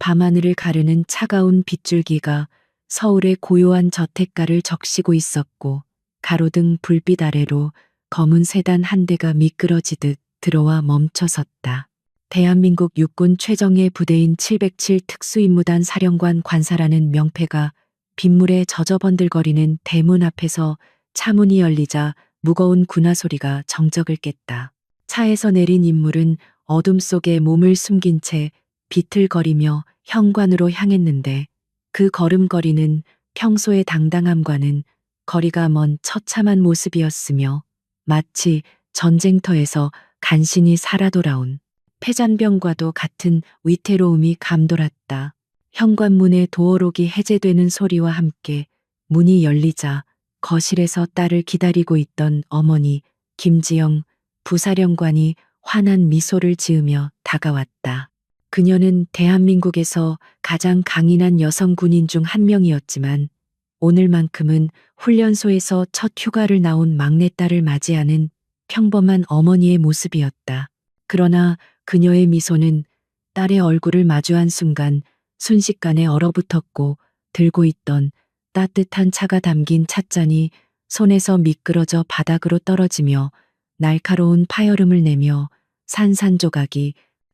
밤하늘을 가르는 차가운 빗줄기가 서울의 고요한 저택가를 적시고 있었고, 가로등 불빛 아래로 검은 세단 한 대가 미끄러지듯 들어와 멈춰섰다. 대한민국 육군 최정예 부대인 707 특수임무단 사령관 관사라는 명패가 빗물에 젖어번들거리는 대문 앞에서 차문이 열리자 무거운 군화 소리가 정적을 깼다. 차에서 내린 인물은 어둠 속에 몸을 숨긴 채 비틀거리며 현관으로 향했는데, 그 걸음걸이는 평소의 당당함과는 거리가 먼 처참한 모습이었으며, 마치 전쟁터에서 간신히 살아 돌아온 패잔병과도 같은 위태로움이 감돌았다. 현관문의 도어록이 해제되는 소리와 함께 문이 열리자 거실에서 딸을 기다리고 있던 어머니 김지영 부사령관이 환한 미소를 지으며 다가왔다. 그녀는 대한민국에서 가장 강인한 여성 군인 중 한 명이었지만, 오늘만큼은 훈련소에서 첫 휴가를 나온 막내딸을 맞이하는 평범한 어머니의 모습이었다. 그러나 그녀의 미소는 딸의 얼굴을 마주한 순간 순식간에 얼어붙었고, 들고 있던 따뜻한 차가 담긴 찻잔이 손에서 미끄러져 바닥으로 떨어지며 날카로운 파열음을 내며 산산조각이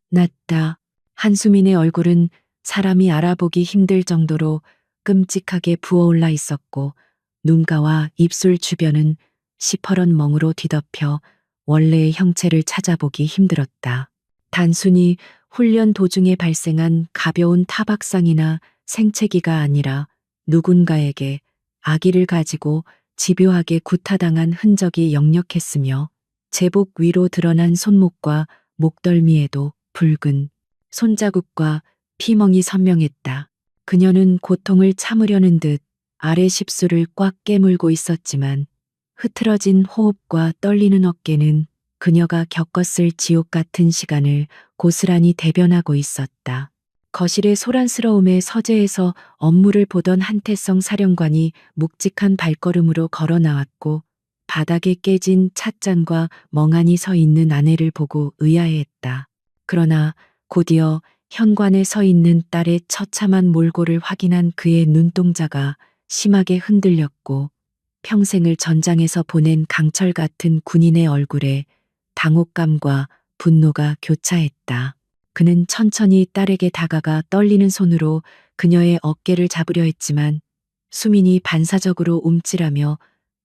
났다. 한수민의 얼굴은 사람이 알아보기 힘들 정도로 끔찍하게 부어올라 있었고, 눈가와 입술 주변은 시퍼런 멍으로 뒤덮여 원래의 형체를 찾아보기 힘들었다. 단순히 훈련 도중에 발생한 가벼운 타박상이나 생채기가 아니라 누군가에게 아기를 가지고 집요하게 구타당한 흔적이 역력했으며, 제복 위로 드러난 손목과 목덜미에도 붉은 손자국과 피멍이 선명했다. 그녀는 고통을 참으려는 듯 아래 십술을 꽉 깨물고 있었지만, 흐트러진 호흡과 떨리는 어깨는 그녀가 겪었을 지옥 같은 시간을 고스란히 대변하고 있었다. 거실의 소란스러움에 서재에서 업무를 보던 한태성 사령관이 묵직한 발걸음으로 걸어 나왔고, 바닥에 깨진 찻잔과 멍하니 서 있는 아내를 보고 의아해했다. 그러나 곧이어 현관에 서 있는 딸의 처참한 몰골을 확인한 그의 눈동자가 심하게 흔들렸고, 평생을 전장에서 보낸 강철 같은 군인의 얼굴에 당혹감과 분노가 교차했다. 그는 천천히 딸에게 다가가 떨리는 손으로 그녀의 어깨를 잡으려 했지만, 수민이 반사적으로 움찔하며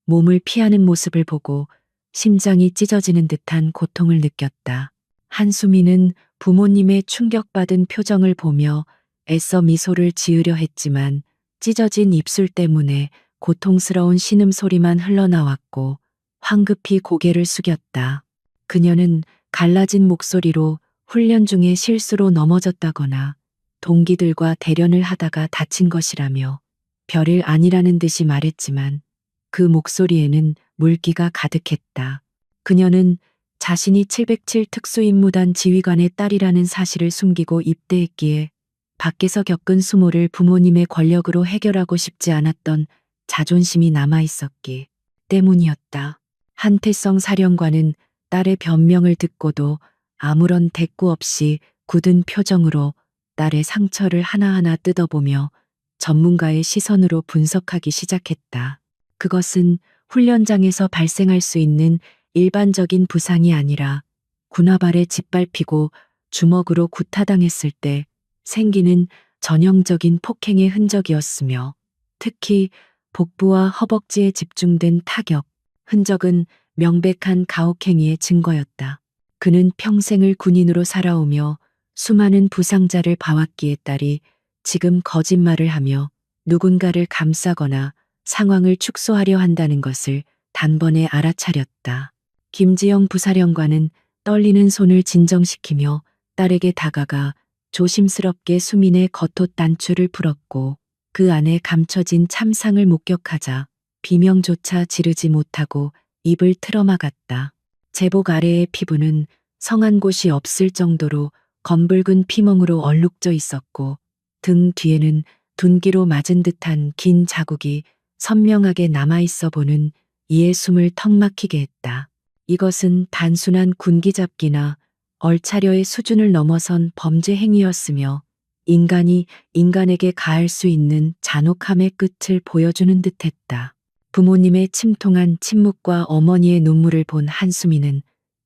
몸을 피하는 모습을 보고 심장이 찢어지는 듯한 고통을 느꼈다. 한수민은 부모님의 충격받은 표정을 보며 애써 미소를 지으려 했지만, 찢어진 입술 때문에 고통스러운 신음소리만 흘러나왔고 황급히 고개를 숙였다. 그녀는 갈라진 목소리로 훈련 중에 실수로 넘어졌다거나 동기들과 대련을 하다가 다친 것이라며 별일 아니라는 듯이 말했지만, 그 목소리에는 물기가 가득했다. 그녀는 자신이 707 특수임무단 지휘관의 딸이라는 사실을 숨기고 입대했기에 밖에서 겪은 수모를 부모님의 권력으로 해결하고 싶지 않았던 자존심이 남아있었기 때문이었다. 한태성 사령관은 딸의 변명을 듣고도 아무런 대꾸 없이 굳은 표정으로 딸의 상처를 하나하나 뜯어보며 전문가의 시선으로 분석하기 시작했다. 그것은 훈련장에서 발생할 수 있는 일반적인 부상이 아니라 군화발에 짓밟히고 주먹으로 구타당했을 때 생기는 전형적인 폭행의 흔적이었으며, 특히 복부와 허벅지에 집중된 타격 흔적은 명백한 가혹행위의 증거였다. 그는 평생을 군인으로 살아오며 수많은 부상자를 봐왔기에 딸이 지금 거짓말을 하며 누군가를 감싸거나 상황을 축소하려 한다는 것을 단번에 알아차렸다. 김지영 부사령관은 떨리는 손을 진정시키며 딸에게 다가가 조심스럽게 수민의 겉옷 단추를 풀었고, 그 안에 감춰진 참상을 목격하자 비명조차 지르지 못하고 입을 틀어막았다. 제복 아래의 피부는 성한 곳이 없을 정도로 검붉은 피멍으로 얼룩져 있었고, 등 뒤에는 둔기로 맞은 듯한 긴 자국이 선명하게 남아있어 보는 이의 숨을 턱 막히게 했다. 이것은 단순한 군기잡기나 얼차려의 수준을 넘어선 범죄 행위였으며, 인간이 인간에게 가할 수 있는 잔혹함의 끝을 보여주는 듯했다. 부모님의 침통한 침묵과 어머니의 눈물을 본 한수미는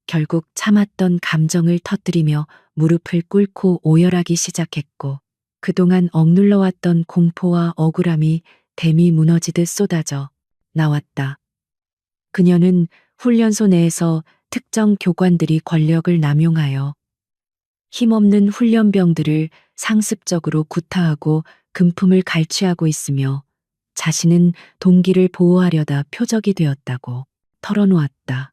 결국 참았던 감정을 터뜨리며 무릎을 꿇고 오열하기 시작했고, 그동안 억눌러왔던 공포와 억울함이 댐이 무너지듯 쏟아져 나왔다. 그녀는 훈련소 내에서 특정 교관들이 권력을 남용하여 힘없는 훈련병들을 상습적으로 구타하고 금품을 갈취하고 있으며, 자신은 동기를 보호하려다 표적이 되었다고 털어놓았다.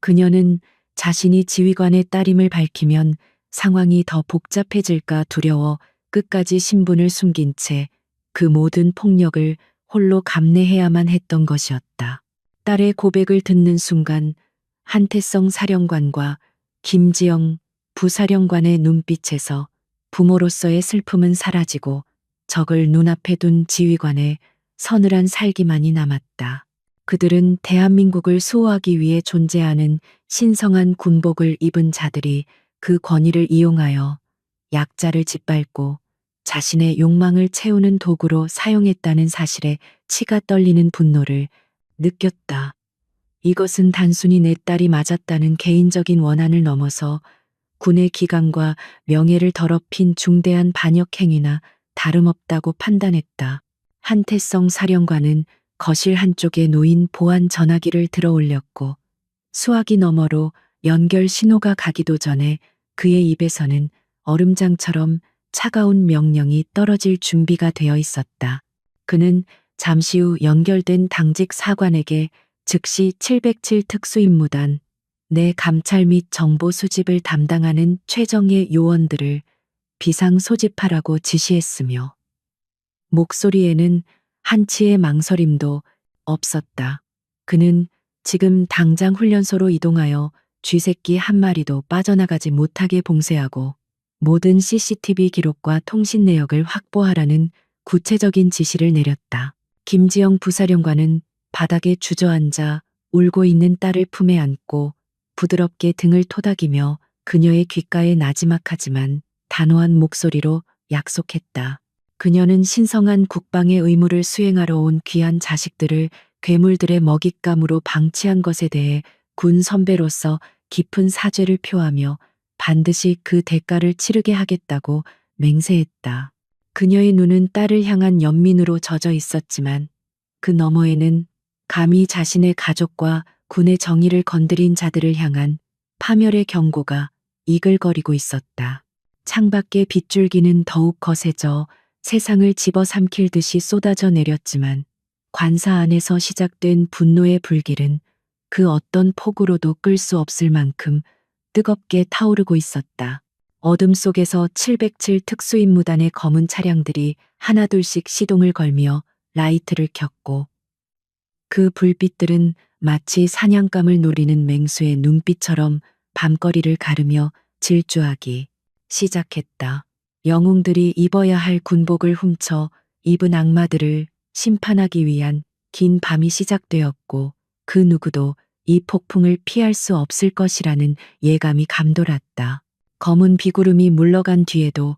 그녀는 자신이 지휘관의 딸임을 밝히면 상황이 더 복잡해질까 두려워 끝까지 신분을 숨긴 채 그 모든 폭력을 홀로 감내해야만 했던 것이었다. 딸의 고백을 듣는 순간 한태성 사령관과 김지영 부사령관의 눈빛에서 부모로서의 슬픔은 사라지고 적을 눈앞에 둔 지휘관의 서늘한 살기만이 남았다. 그들은 대한민국을 수호하기 위해 존재하는 신성한 군복을 입은 자들이 그 권위를 이용하여 약자를 짓밟고 자신의 욕망을 채우는 도구로 사용했다는 사실에 치가 떨리는 분노를 느꼈다. 이것은 단순히 내 딸이 맞았다는 개인적인 원한을 넘어서 군의 기강과 명예를 더럽힌 중대한 반역 행위나 다름없다고 판단했다. 한태성 사령관은 거실 한쪽에 놓인 보안 전화기를 들어 올렸고, 수화기 너머로 연결 신호가 가기도 전에 그의 입에서는 얼음장처럼 차가운 명령이 떨어질 준비가 되어 있었다. 그는 잠시 후 연결된 당직 사관에게 즉시 707 특수임무단 내 감찰 및 정보 수집을 담당하는 최정예 요원들을 비상 소집하라고 지시했으며, 목소리에는 한치의 망설임도 없었다. 그는 지금 당장 훈련소로 이동하여 쥐새끼 한 마리도 빠져나가지 못하게 봉쇄하고 모든 CCTV 기록과 통신 내역을 확보하라는 구체적인 지시를 내렸다. 김지영 부사령관은 바닥에 주저앉아 울고 있는 딸을 품에 안고 부드럽게 등을 토닥이며 그녀의 귓가에 나지막하지만 단호한 목소리로 약속했다. 그녀는 신성한 국방의 의무를 수행하러 온 귀한 자식들을 괴물들의 먹잇감으로 방치한 것에 대해 군 선배로서 깊은 사죄를 표하며 반드시 그 대가를 치르게 하겠다고 맹세했다. 그녀의 눈은 딸을 향한 연민으로 젖어 있었지만 그 너머에는 감히 자신의 가족과 군의 정의를 건드린 자들을 향한 파멸의 경고가 이글거리고 있었다. 창밖의 빗줄기는 더욱 거세져 세상을 집어삼킬 듯이 쏟아져 내렸지만 관사 안에서 시작된 분노의 불길은 그 어떤 폭우로도 끌 수 없을 만큼 뜨겁게 타오르고 있었다. 어둠 속에서 707 특수임무단의 검은 차량들이 하나둘씩 시동을 걸며 라이트를 켰고, 그 불빛들은 마치 사냥감을 노리는 맹수의 눈빛처럼 밤거리를 가르며 질주하기 시작했다. 영웅들이 입어야 할 군복을 훔쳐 입은 악마들을 심판하기 위한 긴 밤이 시작되었고, 그 누구도 이 폭풍을 피할 수 없을 것이라는 예감이 감돌았다. 검은 비구름이 물러간 뒤에도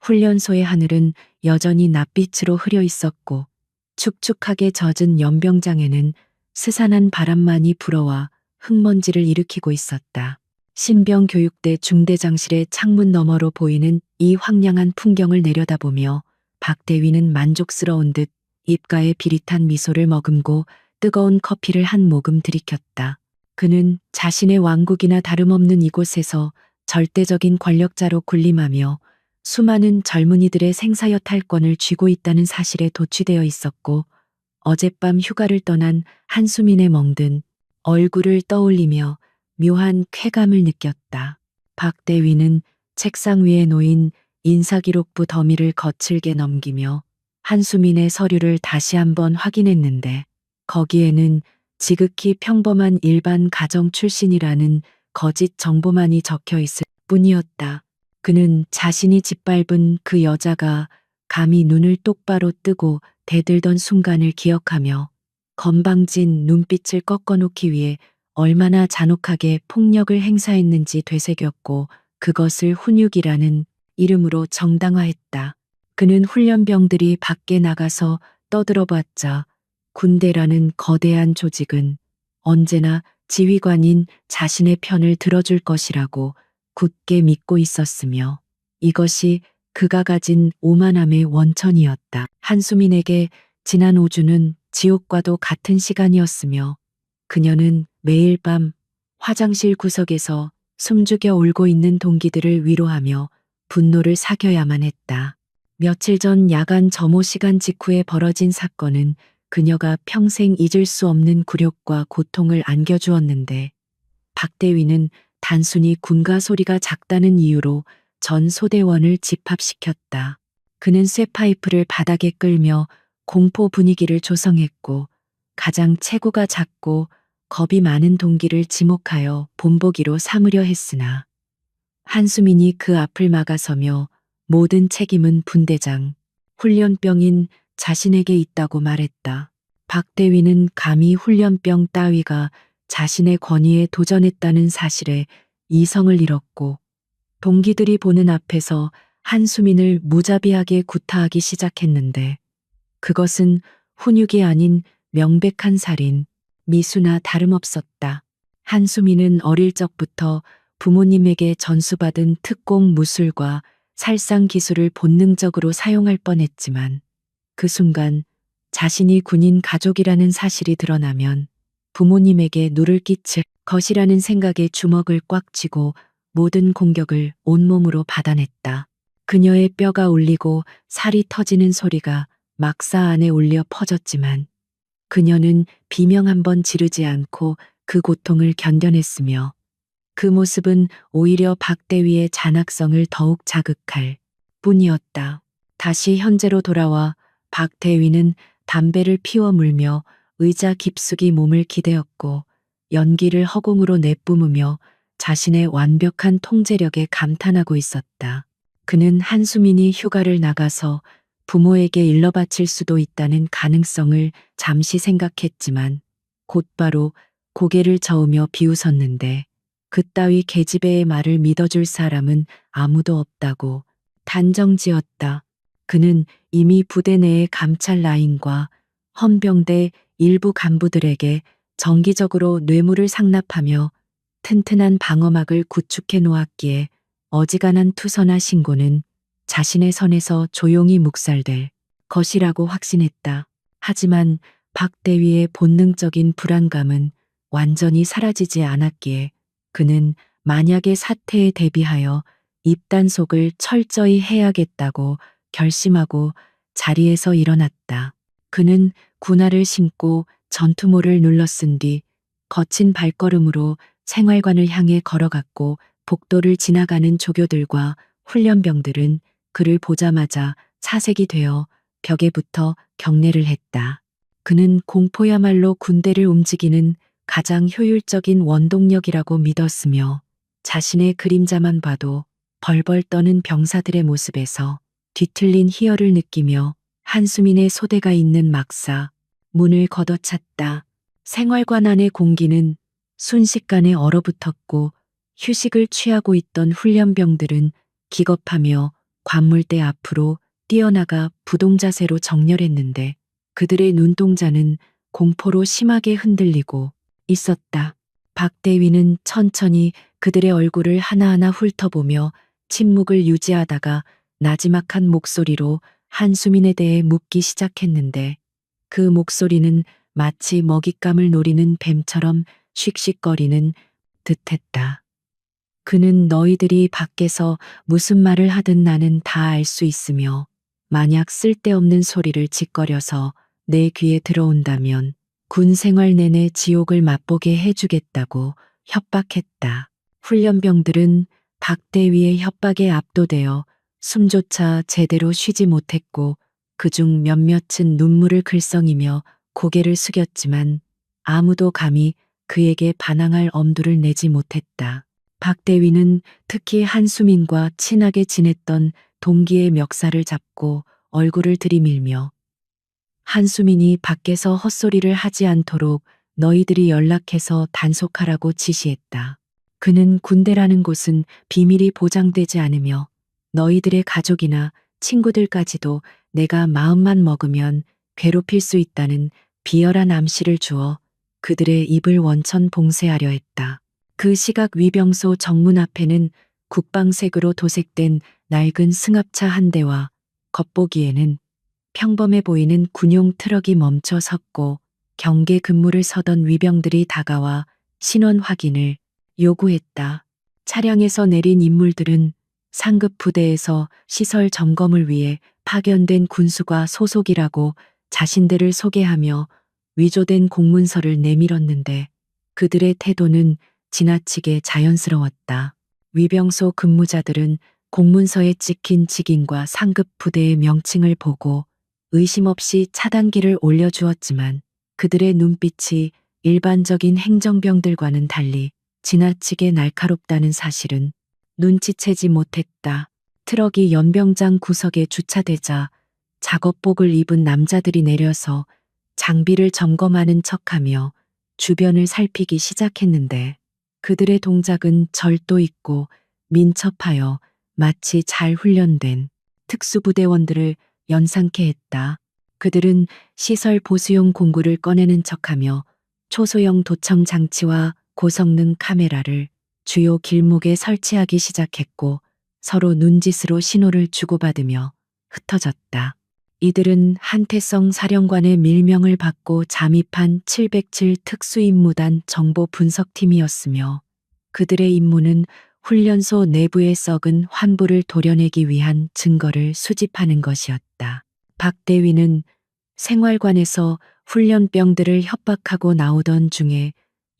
훈련소의 하늘은 여전히 낯빛으로 흐려 있었고, 축축하게 젖은 연병장에는 스산한 바람만이 불어와 흙먼지를 일으키고 있었다. 신병교육대 중대장실의 창문 너머로 보이는 이 황량한 풍경을 내려다보며 박대위는 만족스러운 듯 입가에 비릿한 미소를 머금고 뜨거운 커피를 한 모금 들이켰다. 그는 자신의 왕국이나 다름없는 이곳에서 절대적인 권력자로 군림하며 수많은 젊은이들의 생사여탈권을 쥐고 있다는 사실에 도취되어 있었고, 어젯밤 휴가를 떠난 한수민의 멍든 얼굴을 떠올리며 묘한 쾌감을 느꼈다. 박 대위는 책상 위에 놓인 인사기록부 더미를 거칠게 넘기며 한수민의 서류를 다시 한번 확인했는데, 거기에는 지극히 평범한 일반 가정 출신이라는 거짓 정보만이 적혀 있을 뿐이었다. 그는 자신이 짓밟은 그 여자가 감히 눈을 똑바로 뜨고 대들던 순간을 기억하며 건방진 눈빛을 꺾어놓기 위해 얼마나 잔혹하게 폭력을 행사했는지 되새겼고, 그것을 훈육이라는 이름으로 정당화했다. 그는 훈련병들이 밖에 나가서 떠들어봤자 군대라는 거대한 조직은 언제나 지휘관인 자신의 편을 들어줄 것이라고 굳게 믿고 있었으며 이것이 그가 가진 오만함의 원천이었다. 한수민에게 지난 5주는 지옥과도 같은 시간이었으며 그녀는 매일 밤 화장실 구석에서 숨죽여 울고 있는 동기들을 위로하며 분노를 사겨야만 했다. 며칠 전 야간 점호 시간 직후에 벌어진 사건은 그녀가 평생 잊을 수 없는 굴욕과 고통을 안겨주었는데 박대위는 단순히 군가 소리가 작다는 이유로 전 소대원을 집합시켰다. 그는 쇠파이프를 바닥에 끌며 공포 분위기를 조성했고 가장 체구가 작고 겁이 많은 동기를 지목하여 본보기로 삼으려 했으나 한수민이 그 앞을 막아서며 모든 책임은 분대장, 훈련병인 자신에게 있다고 말했다. 박대위는 감히 훈련병 따위가 자신의 권위에 도전했다는 사실에 이성을 잃었고 동기들이 보는 앞에서 한수민을 무자비하게 구타하기 시작했는데 그것은 훈육이 아닌 명백한 살인, 미수나 다름없었다. 한수민은 어릴 적부터 부모님에게 전수받은 특공 무술과 살상 기술을 본능적으로 사용할 뻔했지만 그 순간 자신이 군인 가족이라는 사실이 드러나면 부모님에게 누를 끼칠 것이라는 생각에 주먹을 꽉 쥐고 모든 공격을 온몸으로 받아냈다. 그녀의 뼈가 울리고 살이 터지는 소리가 막사 안에 울려 퍼졌지만 그녀는 비명 한 번 지르지 않고 그 고통을 견뎌냈으며 그 모습은 오히려 박대위의 잔악성을 더욱 자극할 뿐이었다. 다시 현재로 돌아와 박대위는 담배를 피워 물며 의자 깊숙이 몸을 기대었고 연기를 허공으로 내뿜으며 자신의 완벽한 통제력에 감탄하고 있었다. 그는 한수민이 휴가를 나가서 부모에게 일러 바칠 수도 있다는 가능성을 잠시 생각했지만 곧바로 고개를 저으며 비웃었는데 그따위 계집애의 말을 믿어줄 사람은 아무도 없다고 단정지었다. 그는 이미 부대 내의 감찰 라인과 헌병대 일부 간부들에게 정기적으로 뇌물을 상납하며 튼튼한 방어막을 구축해 놓았기에 어지간한 투서나 신고는 자신의 선에서 조용히 묵살될 것이라고 확신했다. 하지만 박대위의 본능적인 불안감은 완전히 사라지지 않았기에 그는 만약의 사태에 대비하여 입단속을 철저히 해야겠다고 결심하고 자리에서 일어났다. 그는 군화를 신고 전투모를 눌러쓴 뒤 거친 발걸음으로 생활관을 향해 걸어갔고 복도를 지나가는 조교들과 훈련병들은 그를 보자마자 사색이 되어 벽에 붙어 경례를 했다. 그는 공포야말로 군대를 움직이는 가장 효율적인 원동력이라고 믿었으며 자신의 그림자만 봐도 벌벌 떠는 병사들의 모습에서 뒤틀린 희열을 느끼며 한수민의 소대가 있는 막사 문을 걷어찼다. 생활관 안의 공기는 순식간에 얼어붙었고 휴식을 취하고 있던 훈련병들은 기겁하며 관물대 앞으로 뛰어나가 부동자세로 정렬했는데 그들의 눈동자는 공포로 심하게 흔들리고 있었다. 박대위는 천천히 그들의 얼굴을 하나하나 훑어보며 침묵을 유지하다가 나지막한 목소리로 한수민에 대해 묻기 시작했는데 그 목소리는 마치 먹잇감을 노리는 뱀처럼 씩씩거리는 듯했다. 그는 너희들이 밖에서 무슨 말을 하든 나는 다 알 수 있으며 만약 쓸데없는 소리를 짓거려서 내 귀에 들어온다면 군 생활 내내 지옥을 맛보게 해주겠다고 협박했다. 훈련병들은 박대위의 협박에 압도되어 숨조차 제대로 쉬지 못했고 그중 몇몇은 눈물을 글썽이며 고개를 숙였지만 아무도 감히 그에게 반항할 엄두를 내지 못했다. 박대위는 특히 한수민과 친하게 지냈던 동기의 멱살을 잡고 얼굴을 들이밀며 한수민이 밖에서 헛소리를 하지 않도록 너희들이 연락해서 단속하라고 지시했다. 그는 군대라는 곳은 비밀이 보장되지 않으며 너희들의 가족이나 친구들까지도 내가 마음만 먹으면 괴롭힐 수 있다는 비열한 암시를 주어 그들의 입을 원천 봉쇄하려 했다. 그 시각 위병소 정문 앞에는 국방색으로 도색된 낡은 승합차 한 대와 겉보기에는 평범해 보이는 군용 트럭이 멈춰 섰고 경계 근무를 서던 위병들이 다가와 신원 확인을 요구했다. 차량에서 내린 인물들은 상급 부대에서 시설 점검을 위해 파견된 군수가 소속이라고 자신들을 소개하며 위조된 공문서를 내밀었는데 그들의 태도는 지나치게 자연스러웠다. 위병소 근무자들은 공문서에 찍힌 직인과 상급 부대의 명칭을 보고 의심 없이 차단기를 올려주었지만 그들의 눈빛이 일반적인 행정병들과는 달리 지나치게 날카롭다는 사실은 눈치채지 못했다. 트럭이 연병장 구석에 주차되자 작업복을 입은 남자들이 내려서 장비를 점검하는 척하며 주변을 살피기 시작했는데 그들의 동작은 절도 있고 민첩하여 마치 잘 훈련된 특수부대원들을 연상케 했다. 그들은 시설 보수용 공구를 꺼내는 척하며 초소형 도청 장치와 고성능 카메라를 주요 길목에 설치하기 시작했고 서로 눈짓으로 신호를 주고받으며 흩어졌다. 이들은 한태성 사령관의 밀명을 받고 잠입한 707 특수임무단 정보 분석팀이었으며 그들의 임무는 훈련소 내부에 썩은 환부를 도려내기 위한 증거를 수집하는 것이었다. 박 대위는 생활관에서 훈련병들을 협박하고 나오던 중에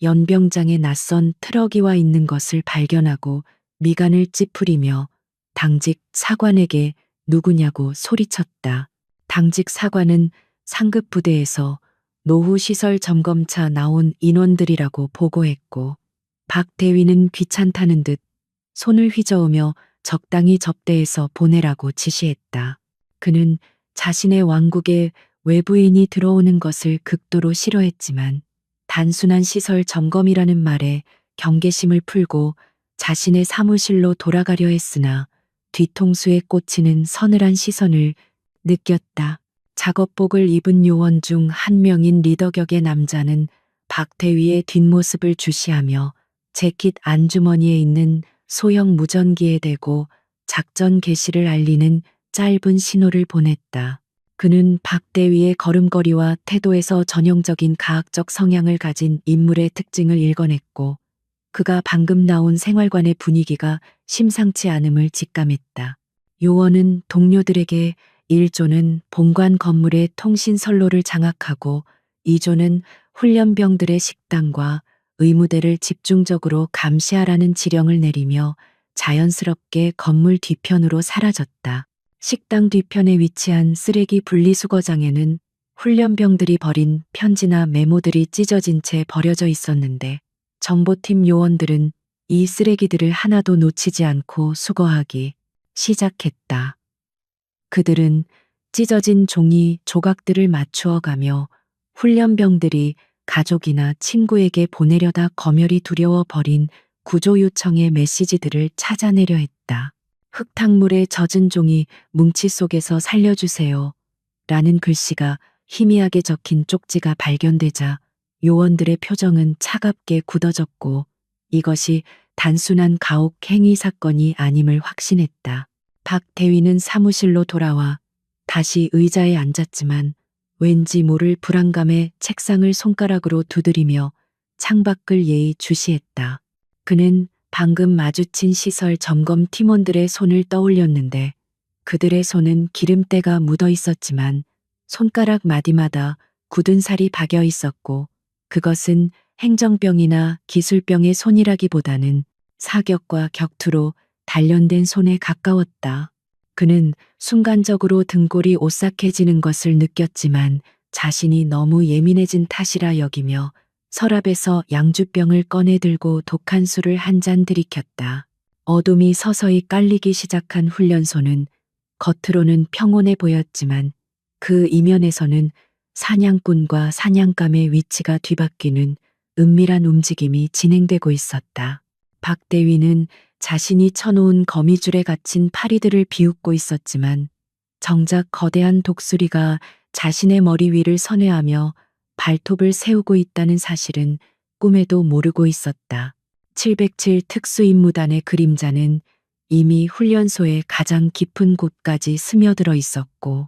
연병장에 낯선 트럭이 와 있는 것을 발견하고 미간을 찌푸리며 당직 사관에게 누구냐고 소리쳤다. 당직 사관은 상급 부대에서 노후 시설 점검차 나온 인원들이라고 보고했고 박 대위는 귀찮다는 듯 손을 휘저으며 적당히 접대해서 보내라고 지시했다. 그는 자신의 왕국에 외부인이 들어오는 것을 극도로 싫어했지만 단순한 시설 점검이라는 말에 경계심을 풀고 자신의 사무실로 돌아가려 했으나 뒤통수에 꽂히는 서늘한 시선을 느꼈다. 작업복을 입은 요원 중 한 명인 리더격의 남자는 박 대위의 뒷모습을 주시하며 재킷 안주머니에 있는 소형 무전기에 대고 작전 개시를 알리는 짧은 신호를 보냈다. 그는 박 대위의 걸음걸이와 태도에서 전형적인 가학적 성향을 가진 인물의 특징을 읽어냈고 그가 방금 나온 생활관의 분위기가 심상치 않음을 직감했다. 요원은 동료들에게 1조는 본관 건물의 통신 선로를 장악하고 2조는 훈련병들의 식당과 의무대를 집중적으로 감시하라는 지령을 내리며 자연스럽게 건물 뒤편으로 사라졌다. 식당 뒤편에 위치한 쓰레기 분리수거장에는 훈련병들이 버린 편지나 메모들이 찢어진 채 버려져 있었는데 정보팀 요원들은 이 쓰레기들을 하나도 놓치지 않고 수거하기 시작했다. 그들은 찢어진 종이 조각들을 맞추어 가며 훈련병들이 가족이나 친구에게 보내려다 검열이 두려워 버린 구조 요청의 메시지들을 찾아내려 했다. 흙탕물에 젖은 종이 뭉치 속에서 살려주세요. 라는 글씨가 희미하게 적힌 쪽지가 발견되자 요원들의 표정은 차갑게 굳어졌고 이것이 단순한 가혹 행위 사건이 아님을 확신했다. 박 대위는 사무실로 돌아와 다시 의자에 앉았지만 왠지 모를 불안감에 책상을 손가락으로 두드리며 창밖을 예의 주시했다. 그는 방금 마주친 시설 점검 팀원들의 손을 떠올렸는데 그들의 손은 기름때가 묻어 있었지만 손가락 마디마다 굳은 살이 박여 있었고 그것은 행정병이나 기술병의 손이라기보다는 사격과 격투로 단련된 손에 가까웠다. 그는 순간적으로 등골이 오싹해지는 것을 느꼈지만 자신이 너무 예민해진 탓이라 여기며 서랍에서 양주병을 꺼내 들고 독한 술을 한 잔 들이켰다. 어둠이 서서히 깔리기 시작한 훈련소는 겉으로는 평온해 보였지만 그 이면에서는 사냥꾼과 사냥감의 위치가 뒤바뀌는 은밀한 움직임이 진행되고 있었다. 박 대위는 자신이 쳐놓은 거미줄에 갇힌 파리들을 비웃고 있었지만 정작 거대한 독수리가 자신의 머리 위를 선회하며 발톱을 세우고 있다는 사실은 꿈에도 모르고 있었다. 707 특수임무단의 그림자는 이미 훈련소의 가장 깊은 곳까지 스며들어 있었고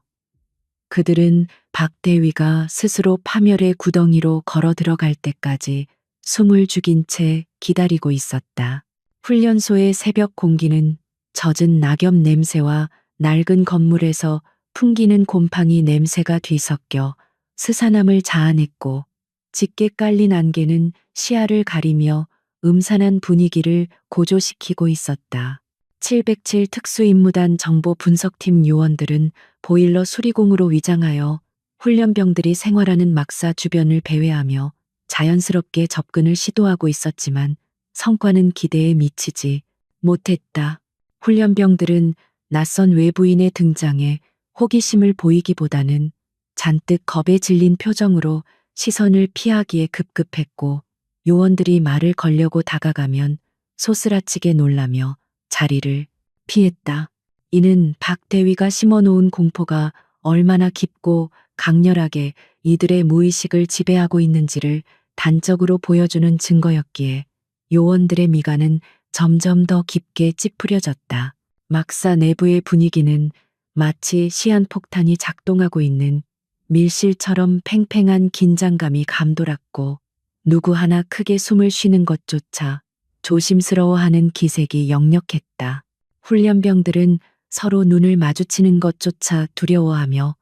그들은 박대위가 스스로 파멸의 구덩이로 걸어 들어갈 때까지 숨을 죽인 채 기다리고 있었다. 훈련소의 새벽 공기는 젖은 낙엽 냄새와 낡은 건물에서 풍기는 곰팡이 냄새가 뒤섞여 스산함을 자아냈고 짙게 깔린 안개는 시야를 가리며 음산한 분위기를 고조시키고 있었다. 707 특수임무단 정보 분석팀 요원들은 보일러 수리공으로 위장하여 훈련병들이 생활하는 막사 주변을 배회하며 자연스럽게 접근을 시도하고 있었지만 성과는 기대에 미치지 못했다. 훈련병들은 낯선 외부인의 등장에 호기심을 보이기보다는 잔뜩 겁에 질린 표정으로 시선을 피하기에 급급했고 요원들이 말을 걸려고 다가가면 소스라치게 놀라며 자리를 피했다. 이는 박 대위가 심어놓은 공포가 얼마나 깊고 강렬하게 이들의 무의식을 지배하고 있는지를 단적으로 보여주는 증거였기에 요원들의 미간은 점점 더 깊게 찌푸려졌다. 막사 내부의 분위기는 마치 시한폭탄이 작동하고 있는 밀실처럼 팽팽한 긴장감이 감돌았고 누구 하나 크게 숨을 쉬는 것조차 조심스러워하는 기색이 역력했다. 훈련병들은 서로 눈을 마주치는 것조차 두려워하며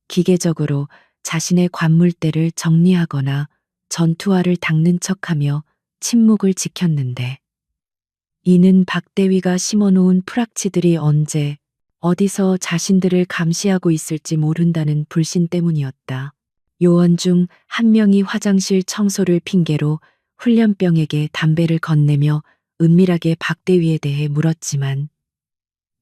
기계적으로 자신의 관물대를 정리하거나 전투화를 닦는 척하며 침묵을 지켰는데 이는 박대위가 심어놓은 프락치들이 언제 어디서 자신들을 감시하고 있을지 모른다는 불신 때문이었다. 요원 중 한 명이 화장실 청소를 핑계로 훈련병에게 담배를 건네며 은밀하게 박대위에 대해 물었지만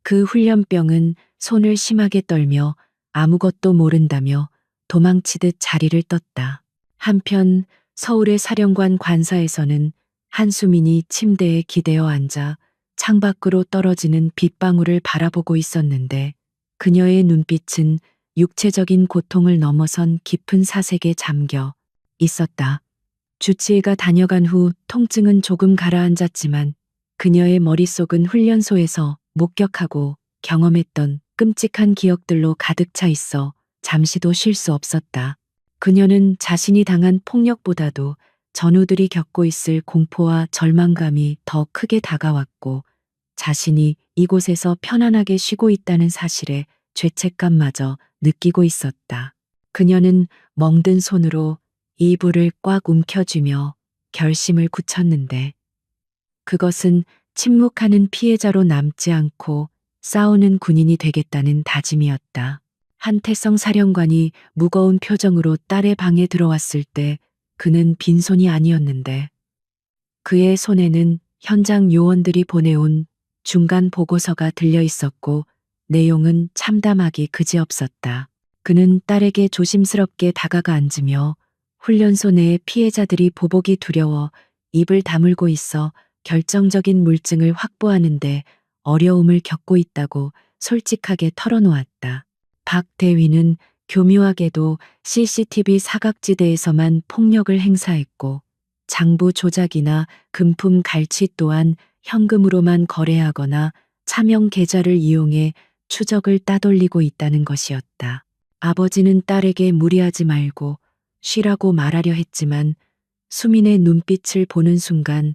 그 훈련병은 손을 심하게 떨며 아무것도 모른다며 도망치듯 자리를 떴다. 한편 서울의 사령관 관사에서는 한수민이 침대에 기대어 앉아 창밖으로 떨어지는 빗방울을 바라보고 있었는데 그녀의 눈빛은 육체적인 고통을 넘어선 깊은 사색에 잠겨 있었다. 주치의가 다녀간 후 통증은 조금 가라앉았지만 그녀의 머릿속은 훈련소에서 목격하고 경험했던 끔찍한 기억들로 가득 차 있어 잠시도 쉴 수 없었다. 그녀는 자신이 당한 폭력보다도 전우들이 겪고 있을 공포와 절망감이 더 크게 다가왔고 자신이 이곳에서 편안하게 쉬고 있다는 사실에 죄책감마저 느끼고 있었다. 그녀는 멍든 손으로 이불을 꽉 움켜쥐며 결심을 굳혔는데 그것은 침묵하는 피해자로 남지 않고 싸우는 군인이 되겠다는 다짐이었다. 한태성 사령관이 무거운 표정으로 딸의 방에 들어왔을 때 그는 빈손이 아니었는데 그의 손에는 현장 요원들이 보내온 중간 보고서가 들려 있었고 내용은 참담하기 그지없었다. 그는 딸에게 조심스럽게 다가가 앉으며 훈련소 내의 피해자들이 보복이 두려워 입을 다물고 있어 결정적인 물증을 확보하는데 어려움을 겪고 있다고 솔직하게 털어놓았다. 박 대위는 교묘하게도 CCTV 사각지대에서만 폭력을 행사했고 장부 조작이나 금품 갈취 또한 현금으로만 거래하거나 차명 계좌를 이용해 추적을 따돌리고 있다는 것이었다. 아버지는 딸에게 무리하지 말고 쉬라고 말하려 했지만 수민의 눈빛을 보는 순간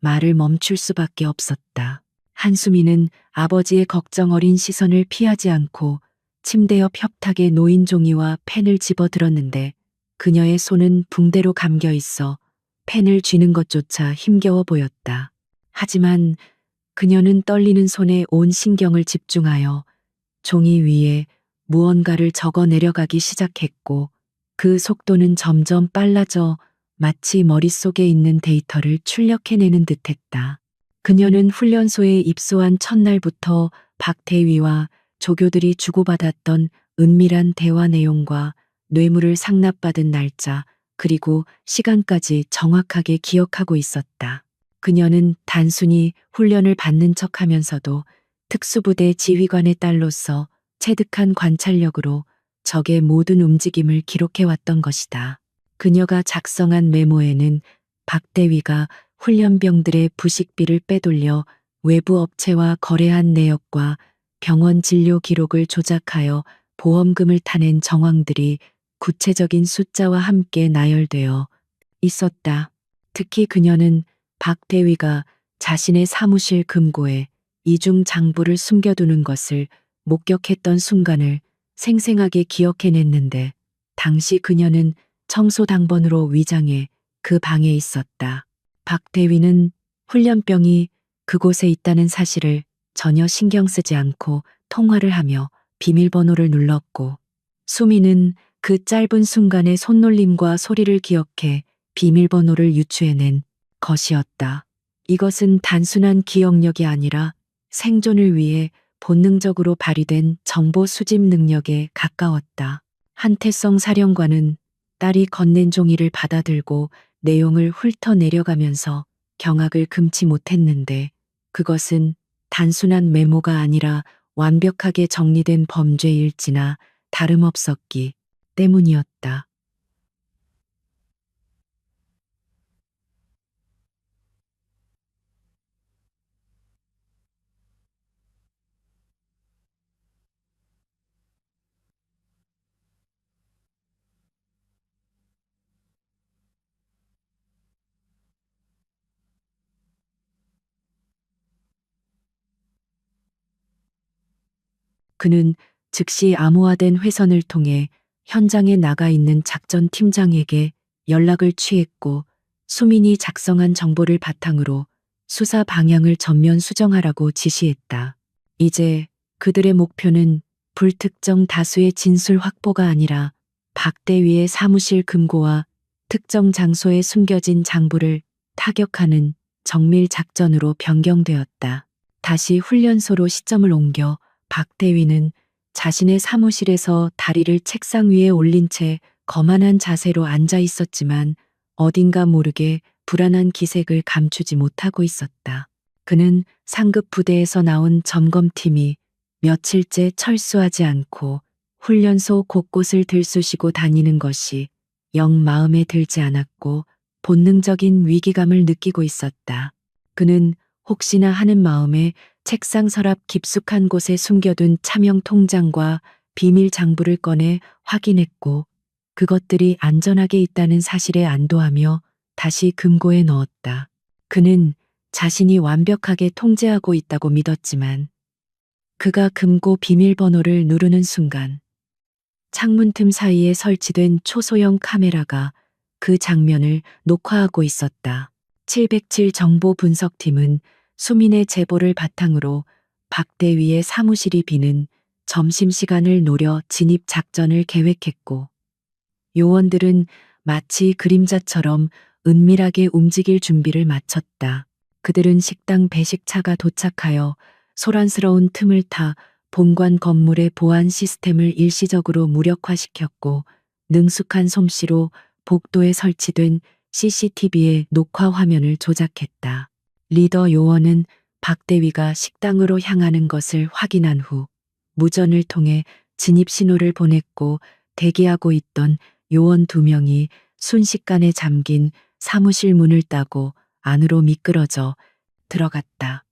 말을 멈출 수밖에 없었다. 한수민은 아버지의 걱정 어린 시선을 피하지 않고 침대 옆 협탁에 놓인 종이와 펜을 집어들었는데 그녀의 손은 붕대로 감겨 있어 펜을 쥐는 것조차 힘겨워 보였다. 하지만 그녀는 떨리는 손에 온 신경을 집중하여 종이 위에 무언가를 적어 내려가기 시작했고 그 속도는 점점 빨라져 마치 머릿속에 있는 데이터를 출력해내는 듯했다. 그녀는 훈련소에 입소한 첫날부터 박 대위와 조교들이 주고받았던 은밀한 대화 내용과 뇌물을 상납받은 날짜 그리고 시간까지 정확하게 기억하고 있었다. 그녀는 단순히 훈련을 받는 척하면서도 특수부대 지휘관의 딸로서 체득한 관찰력으로 적의 모든 움직임을 기록해왔던 것이다. 그녀가 작성한 메모에는 박대위가 훈련병들의 부식비를 빼돌려 외부 업체와 거래한 내역과 병원 진료 기록을 조작하여 보험금을 타낸 정황들이 구체적인 숫자와 함께 나열되어 있었다. 특히 그녀는 박 대위가 자신의 사무실 금고에 이중 장부를 숨겨두는 것을 목격했던 순간을 생생하게 기억해냈는데, 당시 그녀는 청소당번으로 위장해 그 방에 있었다. 박 대위는 훈련병이 그곳에 있다는 사실을 전혀 신경 쓰지 않고 통화를 하며 비밀번호를 눌렀고, 수미는 그 짧은 순간의 손놀림과 소리를 기억해 비밀번호를 유추해낸 것이었다. 이것은 단순한 기억력이 아니라 생존을 위해 본능적으로 발휘된 정보 수집 능력에 가까웠다. 한태성 사령관은 딸이 건넨 종이를 받아들고 내용을 훑어내려가면서 경악을 금치 못했는데, 그것은 단순한 메모가 아니라 완벽하게 정리된 범죄 일지나 다름없었기 때문이었다. 그는 즉시 암호화된 회선을 통해 현장에 나가 있는 작전 팀장에게 연락을 취했고, 수민이 작성한 정보를 바탕으로 수사 방향을 전면 수정하라고 지시했다. 이제 그들의 목표는 불특정 다수의 진술 확보가 아니라 박대위의 사무실 금고와 특정 장소에 숨겨진 장부를 타격하는 정밀 작전으로 변경되었다. 다시 훈련소로 시점을 옮겨 박대위는 자신의 사무실에서 다리를 책상 위에 올린 채 거만한 자세로 앉아 있었지만, 어딘가 모르게 불안한 기색을 감추지 못하고 있었다. 그는 상급 부대에서 나온 점검팀이 며칠째 철수하지 않고 훈련소 곳곳을 들쑤시고 다니는 것이 영 마음에 들지 않았고, 본능적인 위기감을 느끼고 있었다. 그는 혹시나 하는 마음에 책상 서랍 깊숙한 곳에 숨겨둔 차명 통장과 비밀 장부를 꺼내 확인했고, 그것들이 안전하게 있다는 사실에 안도하며 다시 금고에 넣었다. 그는 자신이 완벽하게 통제하고 있다고 믿었지만, 그가 금고 비밀번호를 누르는 순간 창문 틈 사이에 설치된 초소형 카메라가 그 장면을 녹화하고 있었다. 707 정보 분석팀은 수민의 제보를 바탕으로 박대위의 사무실이 비는 점심시간을 노려 진입 작전을 계획했고, 요원들은 마치 그림자처럼 은밀하게 움직일 준비를 마쳤다. 그들은 식당 배식차가 도착하여 소란스러운 틈을 타 본관 건물의 보안 시스템을 일시적으로 무력화시켰고, 능숙한 솜씨로 복도에 설치된 CCTV의 녹화 화면을 조작했다. 리더 요원은 박대위가 식당으로 향하는 것을 확인한 후 무전을 통해 진입 신호를 보냈고, 대기하고 있던 요원 2명이 순식간에 잠긴 사무실 문을 따고 안으로 미끄러져 들어갔다.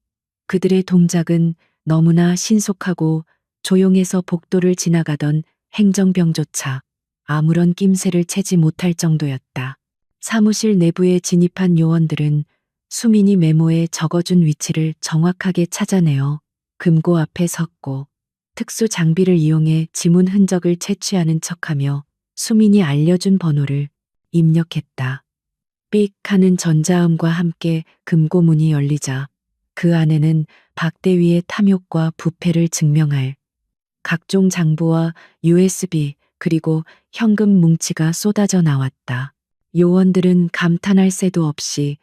그들의 동작은 너무나 신속하고 조용해서 복도를 지나가던 행정병조차 아무런 낌새를 채지 못할 정도였다. 사무실 내부에 진입한 요원들은 수민이 메모에 적어준 위치를 정확하게 찾아내어 금고 앞에 섰고, 특수 장비를 이용해 지문 흔적을 채취하는 척하며 수민이 알려준 번호를 입력했다. 삑 하는 전자음과 함께 금고 문이 열리자 그 안에는 박대위의 탐욕과 부패를 증명할 각종 장부와 USB 그리고 현금 뭉치가 쏟아져 나왔다. 요원들은 감탄할 새도 없이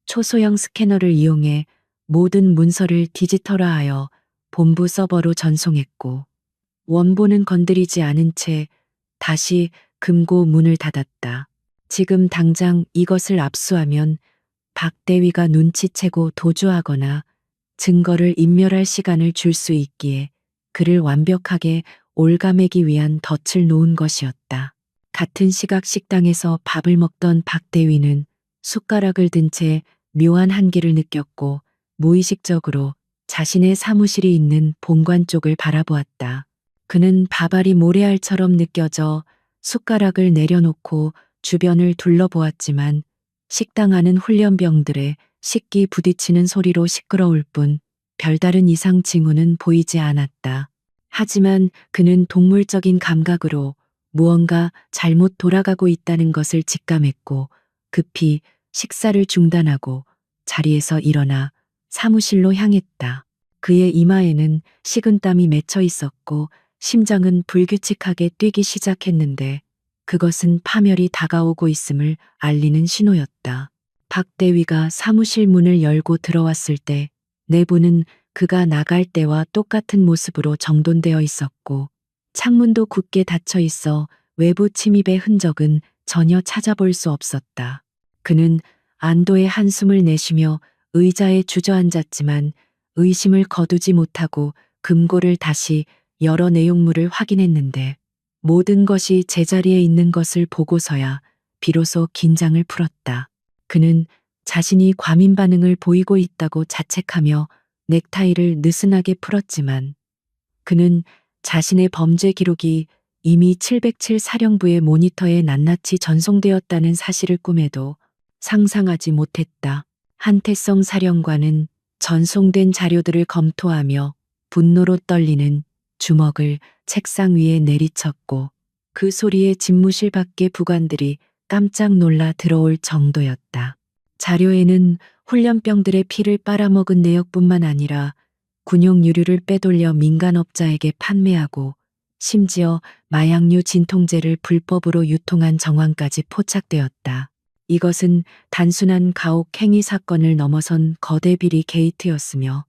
초소형 스캐너를 이용해 모든 문서를 디지털화하여 본부 서버로 전송했고, 원본은 건드리지 않은 채 다시 금고 문을 닫았다. 지금 당장 이것을 압수하면 박대위가 눈치채고 도주하거나 증거를 인멸할 시간을 줄 수 있기에 그를 완벽하게 올가매기 위한 덫을 놓은 것이었다. 같은 시각 식당에서 밥을 먹던 박대위는 숟가락을 든 채 묘한 한기를 느꼈고 무의식적으로 자신의 사무실이 있는 본관 쪽을 바라보았다. 그는 밥알이 모래알처럼 느껴져 숟가락을 내려놓고 주변을 둘러보았지만 식당 안은 훈련병들의 식기 부딪히는 소리로 시끄러울 뿐 별다른 이상 징후는 보이지 않았다. 하지만 그는 동물적인 감각으로 무언가 잘못 돌아가고 있다는 것을 직감했고 급히 식사를 중단하고 자리에서 일어나 사무실로 향했다. 그의 이마에는 식은땀이 맺혀 있었고 심장은 불규칙하게 뛰기 시작했는데 그것은 파멸이 다가오고 있음을 알리는 신호였다. 박대위가 사무실 문을 열고 들어왔을 때 내부는 그가 나갈 때와 똑같은 모습으로 정돈되어 있었고 창문도 굳게 닫혀 있어 외부 침입의 흔적은 전혀 찾아볼 수 없었다. 그는 안도의 한숨을 내쉬며 의자에 주저앉았지만 의심을 거두지 못하고 금고를 다시 열어 내용물을 확인했는데 모든 것이 제자리에 있는 것을 보고서야 비로소 긴장을 풀었다. 그는 자신이 과민 반응을 보이고 있다고 자책하며 넥타이를 느슨하게 풀었지만 그는 자신의 범죄 기록이 이미 707 사령부의 모니터에 낱낱이 전송되었다는 사실을 꿈에도 상상하지 못했다. 한태성 사령관은 전송된 자료들을 검토하며 분노로 떨리는 주먹을 책상 위에 내리쳤고 그 소리에 집무실 밖의 부관들이 깜짝 놀라 들어올 정도였다. 자료에는 훈련병들의 피를 빨아먹은 내역뿐만 아니라 군용 유류를 빼돌려 민간업자에게 판매하고 심지어 마약류 진통제를 불법으로 유통한 정황까지 포착되었다. 이것은 단순한 가혹 행위 사건을 넘어선 거대 비리 게이트였으며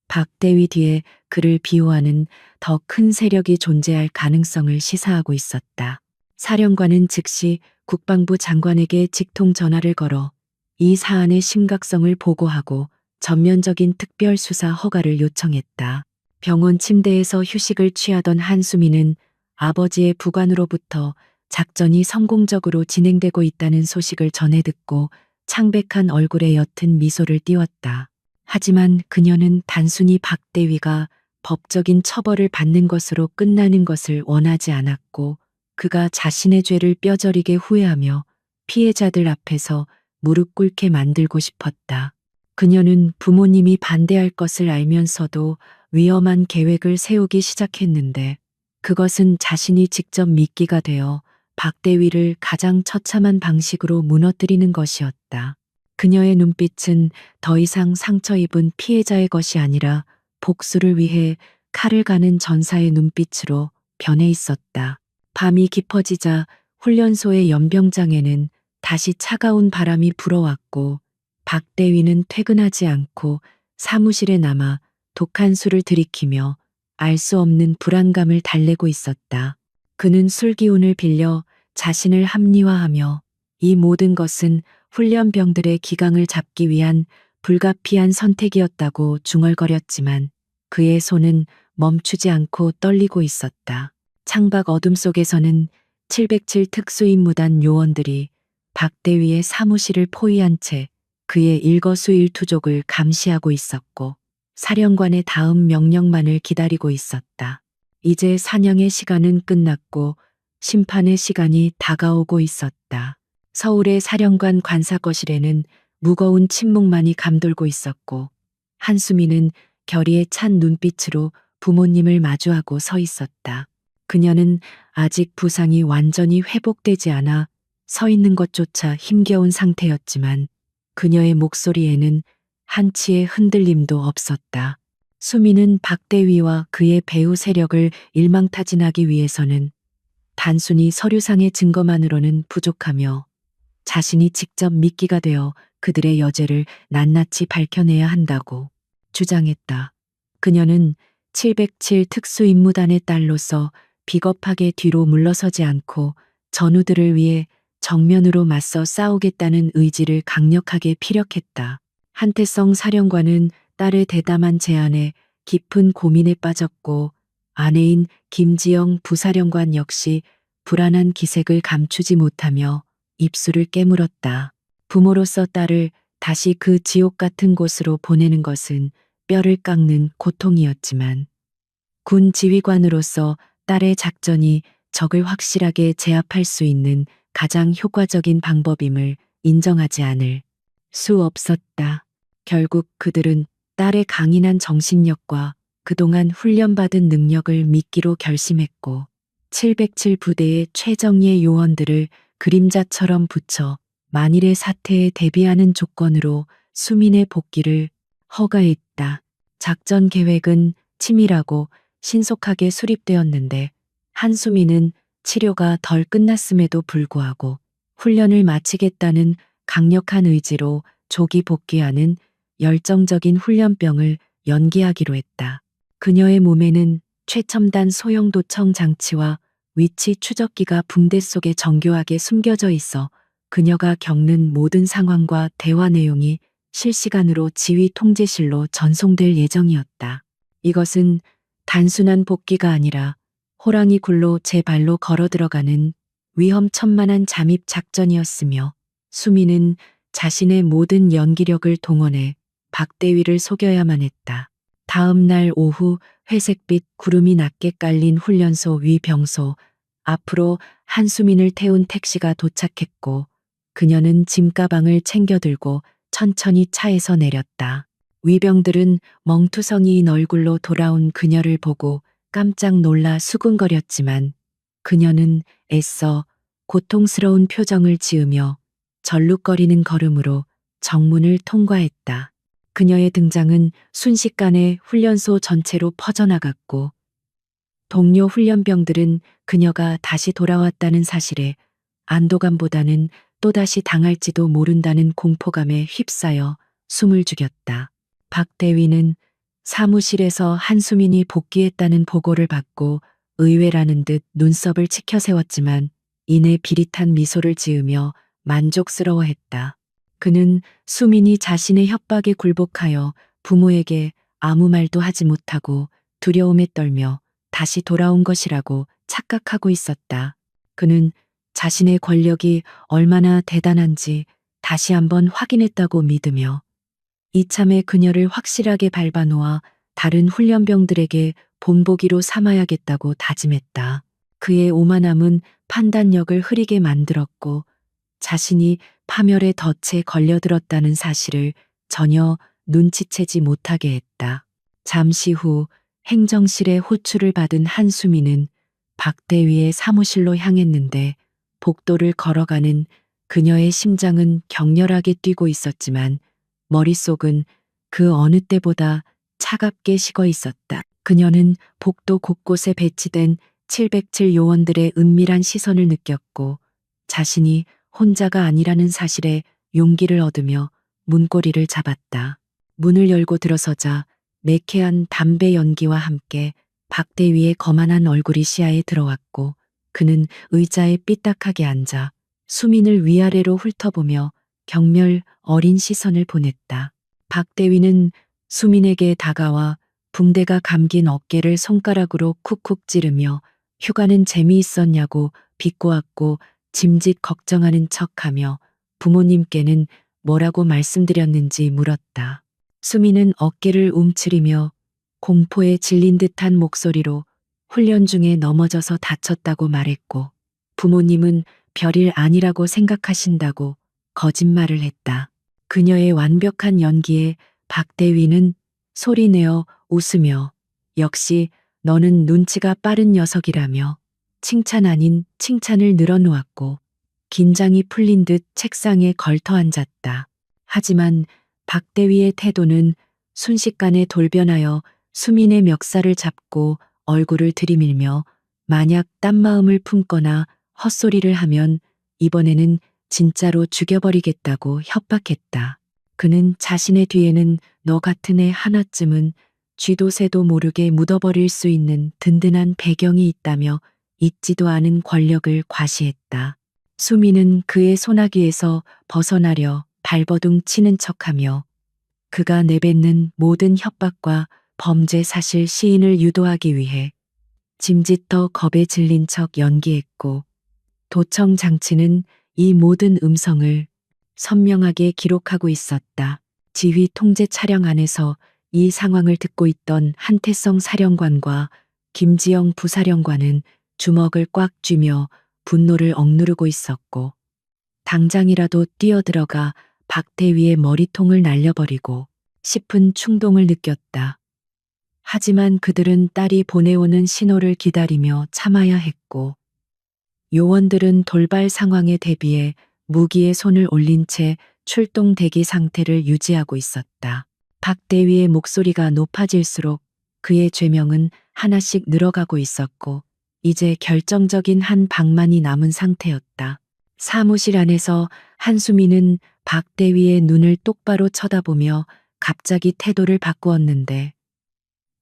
박대위 뒤에 그를 비호하는 더 큰 세력이 존재할 가능성을 시사하고 있었다. 사령관은 즉시 국방부 장관에게 직통 전화를 걸어 이 사안의 심각성을 보고하고 전면적인 특별수사 허가를 요청했다. 병원 침대에서 휴식을 취하던 한수미는 아버지의 부관으로부터 작전이 성공적으로 진행되고 있다는 소식을 전해 듣고 창백한 얼굴에 옅은 미소를 띄웠다. 하지만 그녀는 단순히 박대위가 법적인 처벌을 받는 것으로 끝나는 것을 원하지 않았고 그가 자신의 죄를 뼈저리게 후회하며 피해자들 앞에서 무릎 꿇게 만들고 싶었다. 그녀는 부모님이 반대할 것을 알면서도 위험한 계획을 세우기 시작했는데 그것은 자신이 직접 미끼가 되어 박대위를 가장 처참한 방식으로 무너뜨리는 것이었다. 그녀의 눈빛은 더 이상 상처 입은 피해자의 것이 아니라 복수를 위해 칼을 가는 전사의 눈빛으로 변해 있었다. 밤이 깊어지자 훈련소의 연병장에는 다시 차가운 바람이 불어왔고 박대위는 퇴근하지 않고 사무실에 남아 독한 술을 들이키며 알 수 없는 불안감을 달래고 있었다. 그는 술 기운을 빌려 자신을 합리화하며 이 모든 것은 훈련병들의 기강을 잡기 위한 불가피한 선택이었다고 중얼거렸지만 그의 손은 멈추지 않고 떨리고 있었다. 창밖 어둠 속에서는 707 특수임무단 요원들이 박대위의 사무실을 포위한 채 그의 일거수일투족을 감시하고 있었고 사령관의 다음 명령만을 기다리고 있었다. 이제 사냥의 시간은 끝났고 심판의 시간이 다가오고 있었다. 서울의 사령관 관사거실에는 무거운 침묵만이 감돌고 있었고 한수미는 결의에 찬 눈빛으로 부모님을 마주하고 서 있었다. 그녀는 아직 부상이 완전히 회복되지 않아 서 있는 것조차 힘겨운 상태였지만 그녀의 목소리에는 한치의 흔들림도 없었다. 수미는 박대위와 그의 배후 세력을 일망타진하기 위해서는 단순히 서류상의 증거만으로는 부족하며 자신이 직접 미끼가 되어 그들의 여죄를 낱낱이 밝혀내야 한다고 주장했다. 그녀는 707 특수임무단의 딸로서 비겁하게 뒤로 물러서지 않고 전우들을 위해 정면으로 맞서 싸우겠다는 의지를 강력하게 피력했다. 한태성 사령관은 딸의 대담한 제안에 깊은 고민에 빠졌고 아내인 김지영 부사령관 역시 불안한 기색을 감추지 못하며 입술을 깨물었다. 부모로서 딸을 다시 그 지옥 같은 곳으로 보내는 것은 뼈를 깎는 고통이었지만 군 지휘관으로서 딸의 작전이 적을 확실하게 제압할 수 있는 가장 효과적인 방법임을 인정하지 않을 수 없었다. 결국 그들은 딸의 강인한 정신력과 그동안 훈련받은 능력을 믿기로 결심했고 707 부대의 최정예 요원들을 그림자처럼 붙여 만일의 사태에 대비하는 조건으로 수민의 복귀를 허가했다. 작전 계획은 치밀하고 신속하게 수립되었는데 한수민은 치료가 덜 끝났음에도 불구하고 훈련을 마치겠다는 강력한 의지로 조기 복귀하는 열정적인 훈련병을 연기하기로 했다. 그녀의 몸에는 최첨단 소형도청 장치와 위치 추적기가 붕대 속에 정교하게 숨겨져 있어 그녀가 겪는 모든 상황과 대화 내용이 실시간으로 지휘 통제실로 전송될 예정이었다. 이것은 단순한 복귀가 아니라 호랑이 굴로 제 발로 걸어 들어가는 위험천만한 잠입 작전이었으며 수미는 자신의 모든 연기력을 동원해 박대위를 속여야만 했다. 다음 날 오후 회색빛 구름이 낮게 깔린 훈련소 위 병소 앞으로 한수민을 태운 택시가 도착했고 그녀는 짐가방을 챙겨 들고 천천히 차에서 내렸다. 위병들은 멍투성이인 얼굴로 돌아온 그녀를 보고 깜짝 놀라 수군거렸지만 그녀는 애써 고통스러운 표정을 지으며 절룩거리는 걸음으로 정문을 통과했다. 그녀의 등장은 순식간에 훈련소 전체로 퍼져나갔고 동료 훈련병들은 그녀가 다시 돌아왔다는 사실에 안도감보다는 또다시 당할지도 모른다는 공포감에 휩싸여 숨을 죽였다. 박 대위는 사무실에서 한수민이 복귀했다는 보고를 받고 의외라는 듯 눈썹을 치켜세웠지만 이내 비릿한 미소를 지으며 만족스러워했다. 그는 수민이 자신의 협박에 굴복하여 부모에게 아무 말도 하지 못하고 두려움에 떨며 다시 돌아온 것이라고 착각하고 있었다. 그는 자신의 권력이 얼마나 대단한지 다시 한번 확인했다고 믿으며 이참에 그녀를 확실하게 밟아놓아 다른 훈련병들에게 본보기로 삼아야겠다고 다짐했다. 그의 오만함은 판단력을 흐리게 만들었고 자신이 파멸의 덫에 걸려들었다는 사실을 전혀 눈치채지 못하게 했다. 잠시 후 행정실의 호출을 받은 한수미는 박대위의 사무실로 향했는데 복도를 걸어가는 그녀의 심장은 격렬하게 뛰고 있었지만 머릿속은 그 어느 때보다 차갑게 식어 있었다. 그녀는 복도 곳곳에 배치된 707 요원들의 은밀한 시선을 느꼈고 자신이 혼자가 아니라는 사실에 용기를 얻으며 문고리를 잡았다. 문을 열고 들어서자 매캐한 담배 연기와 함께 박대위의 거만한 얼굴이 시야에 들어왔고 그는 의자에 삐딱하게 앉아 수민을 위아래로 훑어보며 경멸 어린 시선을 보냈다. 박대위는 수민에게 다가와 붕대가 감긴 어깨를 손가락으로 쿡쿡 찌르며 휴가는 재미있었냐고 비꼬았고 짐짓 걱정하는 척하며 부모님께는 뭐라고 말씀드렸는지 물었다. 수민은 어깨를 움츠리며 공포에 질린 듯한 목소리로 훈련 중에 넘어져서 다쳤다고 말했고 부모님은 별일 아니라고 생각하신다고 거짓말을 했다. 그녀의 완벽한 연기에 박대위는 소리내어 웃으며 역시 너는 눈치가 빠른 녀석이라며 칭찬 아닌 칭찬을 늘어놓았고 긴장이 풀린 듯 책상에 걸터 앉았다. 하지만 박대위의 태도는 순식간에 돌변하여 수민의 멱살을 잡고 얼굴을 들이밀며 만약 딴 마음을 품거나 헛소리를 하면 이번에는 진짜로 죽여버리겠다고 협박했다. 그는 자신의 뒤에는 너 같은 애 하나쯤은 쥐도 새도 모르게 묻어버릴 수 있는 든든한 배경이 있다며 잊지도 않은 권력을 과시했다. 수미는 그의 소나기에서 벗어나려 발버둥 치는 척하며 그가 내뱉는 모든 협박과 범죄 사실 시인을 유도하기 위해 짐짓더 겁에 질린 척 연기했고 도청 장치는 이 모든 음성을 선명하게 기록하고 있었다. 지휘 통제 차량 안에서 이 상황을 듣고 있던 한태성 사령관과 김지영 부사령관은 주먹을 꽉 쥐며 분노를 억누르고 있었고 당장이라도 뛰어들어가 박대위의 머리통을 날려버리고 싶은 충동을 느꼈다. 하지만 그들은 딸이 보내오는 신호를 기다리며 참아야 했고 요원들은 돌발 상황에 대비해 무기에 손을 올린 채 출동 대기 상태를 유지하고 있었다. 박대위의 목소리가 높아질수록 그의 죄명은 하나씩 늘어가고 있었고 이제 결정적인 한 방만이 남은 상태였다. 사무실 안에서 한수미는 박대위의 눈을 똑바로 쳐다보며 갑자기 태도를 바꾸었는데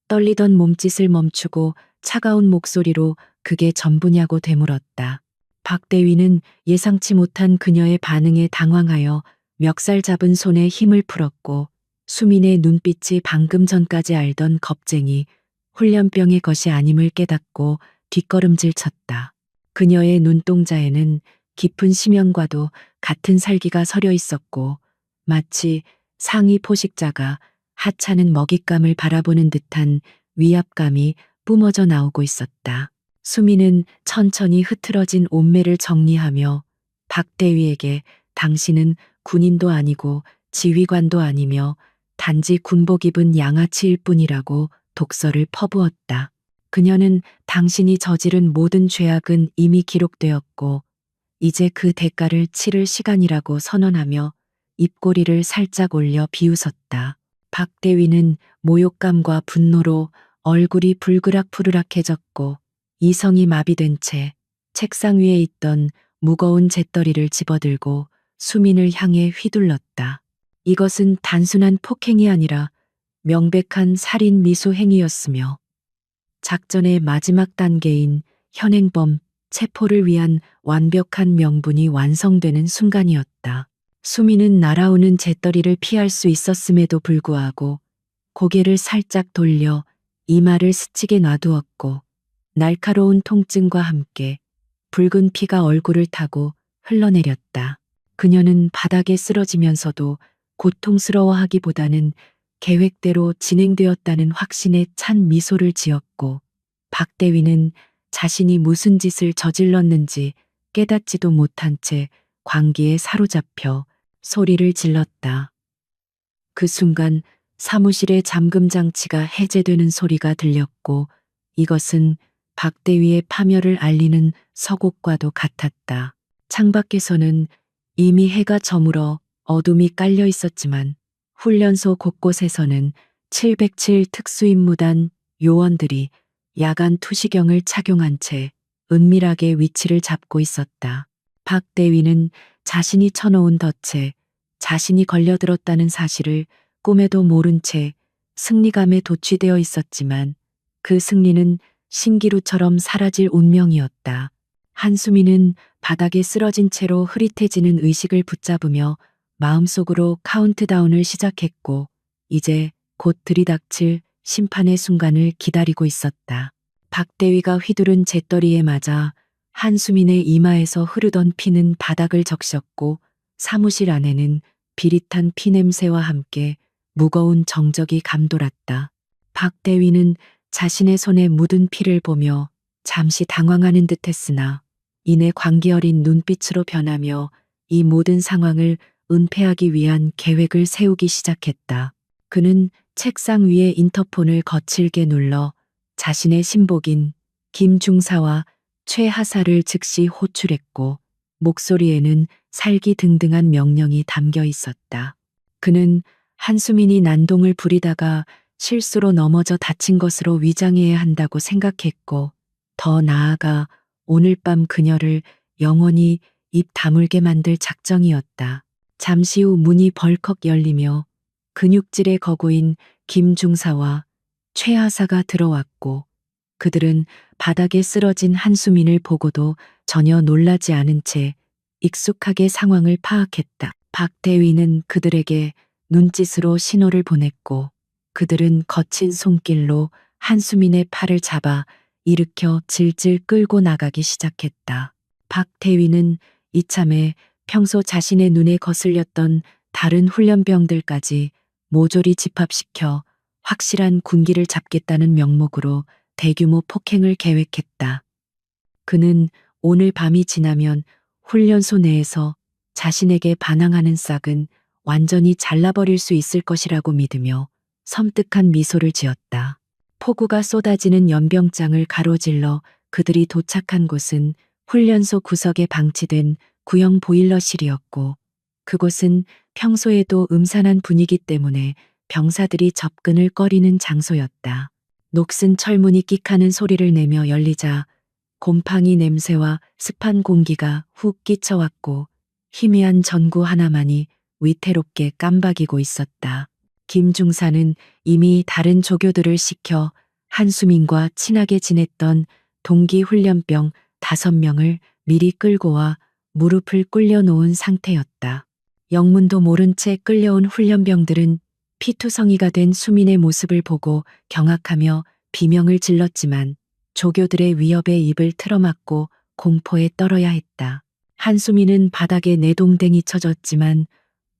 떨리던 몸짓을 멈추고 차가운 목소리로 그게 전부냐고 되물었다. 박대위는 예상치 못한 그녀의 반응에 당황하여 멱살 잡은 손에 힘을 풀었고 수민의 눈빛이 방금 전까지 알던 겁쟁이 훈련병의 것이 아님을 깨닫고 뒷걸음질 쳤다. 그녀의 눈동자에는 깊은 심연과도 같은 살기가 서려 있었고 마치 상위 포식자가 하찮은 먹잇감을 바라보는 듯한 위압감이 뿜어져 나오고 있었다. 수미는 천천히 흐트러진 옷매를 정리하며 박대위에게 당신은 군인도 아니고 지휘관도 아니며 단지 군복 입은 양아치일 뿐이라고 독서를 퍼부었다. 그녀는 당신이 저지른 모든 죄악은 이미 기록되었고 이제 그 대가를 치를 시간이라고 선언하며 입꼬리를 살짝 올려 비웃었다. 박대위는 모욕감과 분노로 얼굴이 불그락푸르락해졌고 이성이 마비된 채 책상 위에 있던 무거운 재떨이를 집어들고 수민을 향해 휘둘렀다. 이것은 단순한 폭행이 아니라 명백한 살인 미수 행위였으며 작전의 마지막 단계인 현행범 체포를 위한 완벽한 명분이 완성되는 순간이었다. 수미는 날아오는 재떨이를 피할 수 있었음에도 불구하고 고개를 살짝 돌려 이마를 스치게 놔두었고 날카로운 통증과 함께 붉은 피가 얼굴을 타고 흘러내렸다. 그녀는 바닥에 쓰러지면서도 고통스러워하기보다는 계획대로 진행되었다는 확신에 찬 미소를 지었고 박대위는 자신이 무슨 짓을 저질렀는지 깨닫지도 못한 채 광기에 사로잡혀 소리를 질렀다. 그 순간 사무실의 잠금 장치가 해제되는 소리가 들렸고 이것은 박대위의 파멸을 알리는 서곡과도 같았다. 창밖에서는 이미 해가 저물어 어둠이 깔려 있었지만 훈련소 곳곳에서는 707 특수임무단 요원들이 야간 투시경을 착용한 채 은밀하게 위치를 잡고 있었다. 박대위는 자신이 쳐놓은 덫에 자신이 걸려들었다는 사실을 꿈에도 모른 채 승리감에 도취되어 있었지만 그 승리는 신기루처럼 사라질 운명이었다. 한수미는 바닥에 쓰러진 채로 흐릿해지는 의식을 붙잡으며 마음속으로 카운트다운을 시작했고 이제 곧 들이닥칠 심판의 순간을 기다리고 있었다. 박대위가 휘두른 재떨이에 맞아 한수민의 이마에서 흐르던 피는 바닥을 적셨고 사무실 안에는 비릿한 피냄새와 함께 무거운 정적이 감돌았다. 박대위는 자신의 손에 묻은 피를 보며 잠시 당황하는 듯했으나 이내 광기 어린 눈빛으로 변하며 이 모든 상황을 은폐하기 위한 계획을 세우기 시작했다. 그는 책상 위에 인터폰을 거칠게 눌러 자신의 신복인 김중사와 최하사를 즉시 호출했고 목소리에는 살기등등한 명령이 담겨 있었다. 그는 한수민이 난동을 부리다가 실수로 넘어져 다친 것으로 위장해야 한다고 생각했고 더 나아가 오늘 밤 그녀를 영원히 입 다물게 만들 작정이었다. 잠시 후 문이 벌컥 열리며 근육질의 거구인 김중사와 최하사가 들어왔고 그들은 바닥에 쓰러진 한수민을 보고도 전혀 놀라지 않은 채 익숙하게 상황을 파악했다. 박대위는 그들에게 눈짓으로 신호를 보냈고 그들은 거친 손길로 한수민의 팔을 잡아 일으켜 질질 끌고 나가기 시작했다. 박대위는 이참에 평소 자신의 눈에 거슬렸던 다른 훈련병들까지 모조리 집합시켜 확실한 군기를 잡겠다는 명목으로 대규모 폭행을 계획했다. 그는 오늘 밤이 지나면 훈련소 내에서 자신에게 반항하는 싹은 완전히 잘라버릴 수 있을 것이라고 믿으며 섬뜩한 미소를 지었다. 폭우가 쏟아지는 연병장을 가로질러 그들이 도착한 곳은 훈련소 구석에 방치된 구형 보일러실이었고 그곳은 평소에도 음산한 분위기 때문에 병사들이 접근을 꺼리는 장소였다. 녹슨 철문이 끽하는 소리를 내며 열리자 곰팡이 냄새와 습한 공기가 훅 끼쳐왔고 희미한 전구 하나만이 위태롭게 깜박이고 있었다. 김중사는 이미 다른 조교들을 시켜 한수민과 친하게 지냈던 동기 훈련병 5명을 미리 끌고 와 무릎을 꿇려 놓은 상태였다. 영문도 모른 채 끌려온 훈련병들은 피투성이가 된 수민의 모습을 보고 경악하며 비명을 질렀지만 조교들의 위협에 입을 틀어막고 공포에 떨어야 했다. 한수민은 바닥에 내동댕이 쳐졌지만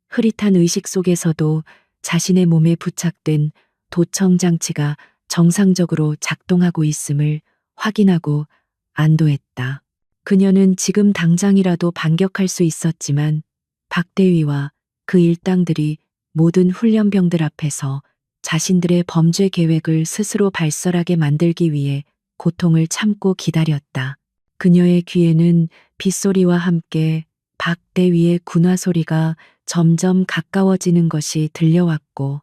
흐릿한 의식 속에서도 자신의 몸에 부착된 도청 장치가 정상적으로 작동하고 있음을 확인하고 안도했다. 그녀는 지금 당장이라도 반격할 수 있었지만 박대위와 그 일당들이 모든 훈련병들 앞에서 자신들의 범죄 계획을 스스로 발설하게 만들기 위해 고통을 참고 기다렸다. 그녀의 귀에는 빗소리와 함께 박대위의 군화 소리가 점점 가까워지는 것이 들려왔고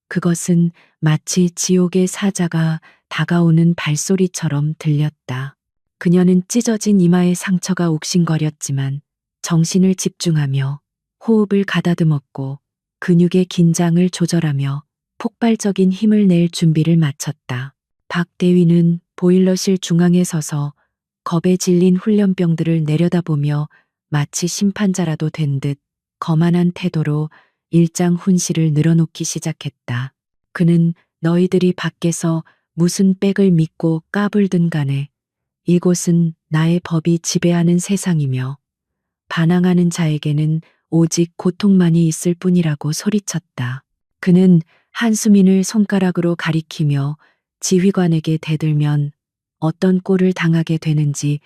그것은 마치 지옥의 사자가 다가오는 발소리처럼 들렸다. 그녀는 찢어진 이마에 상처가 욱신거렸지만 정신을 집중하며 호흡을 가다듬었고 근육의 긴장을 조절하며 폭발적인 힘을 낼 준비를 마쳤다. 박대위는 보일러실 중앙에 서서 겁에 질린 훈련병들을 내려다보며 마치 심판자라도 된 듯 거만한 태도로 일장 훈시를 늘어놓기 시작했다. 그는 너희들이 밖에서 무슨 빽을 믿고 까불든 간에 이곳은 나의 법이 지배하는 세상이며 반항하는 자에게는 오직 고통만이 있을 뿐이라고 소리쳤다. 그는 한수민을 손가락으로 가리키며 지휘관에게 대들면 어떤 꼴을 당하게 되는지